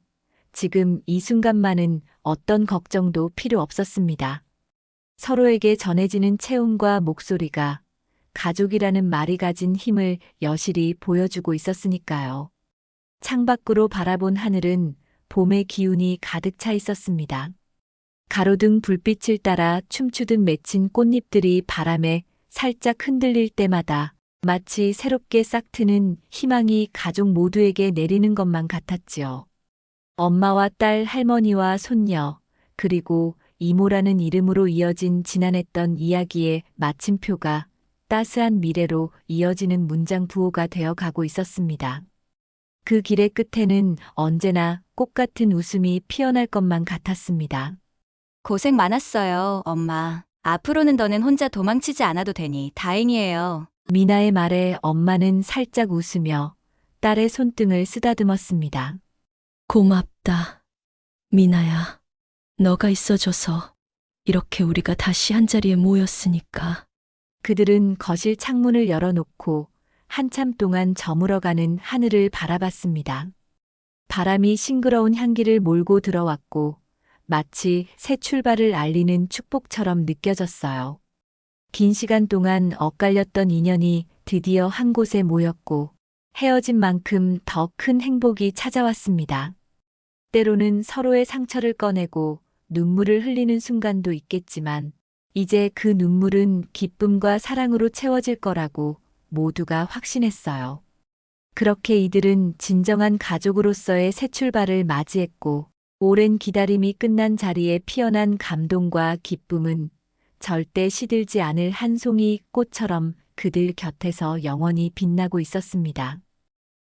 지금 이 순간만은 어떤 걱정도 필요 없었습니다. 서로에게 전해지는 체온과 목소리가 가족이라는 말이 가진 힘을 여실히 보여주고 있었으니까요. 창밖으로 바라본 하늘은 봄의 기운이 가득 차 있었습니다. 가로등 불빛을 따라 춤추듯 맺힌 꽃잎들이 바람에 살짝 흔들릴 때마다 마치 새롭게 싹트는 희망이 가족 모두에게 내리는 것만 같았지요. 엄마와 딸, 할머니와 손녀, 그리고 이모라는 이름으로 이어진 지난했던 이야기의 마침표가 따스한 미래로 이어지는 문장 부호가 되어 가고 있었습니다. 그 길의 끝에는 언제나 꽃 같은 웃음이 피어날 것만 같았습니다. 고생 많았어요, 엄마. 앞으로는 너는 혼자 도망치지 않아도 되니 다행이에요. 미나의 말에 엄마는 살짝 웃으며 딸의 손등을 쓰다듬었습니다. 고맙다. 미나야, 너가 있어줘서 이렇게 우리가 다시 한자리에 모였으니까. 그들은 거실 창문을 열어놓고 한참 동안 저물어가는 하늘을 바라봤습니다. 바람이 싱그러운 향기를 몰고 들어왔고 마치 새 출발을 알리는 축복처럼 느껴졌어요. 긴 시간 동안 엇갈렸던 인연이 드디어 한 곳에 모였고 헤어진 만큼 더 큰 행복이 찾아왔습니다. 때로는 서로의 상처를 꺼내고 눈물을 흘리는 순간도 있겠지만, 이제 그 눈물은 기쁨과 사랑으로 채워질 거라고 모두가 확신했어요. 그렇게 이들은 진정한 가족으로서의 새 출발을 맞이했고, 오랜 기다림이 끝난 자리에 피어난 감동과 기쁨은 절대 시들지 않을 한 송이 꽃처럼 그들 곁에서 영원히 빛나고 있었습니다.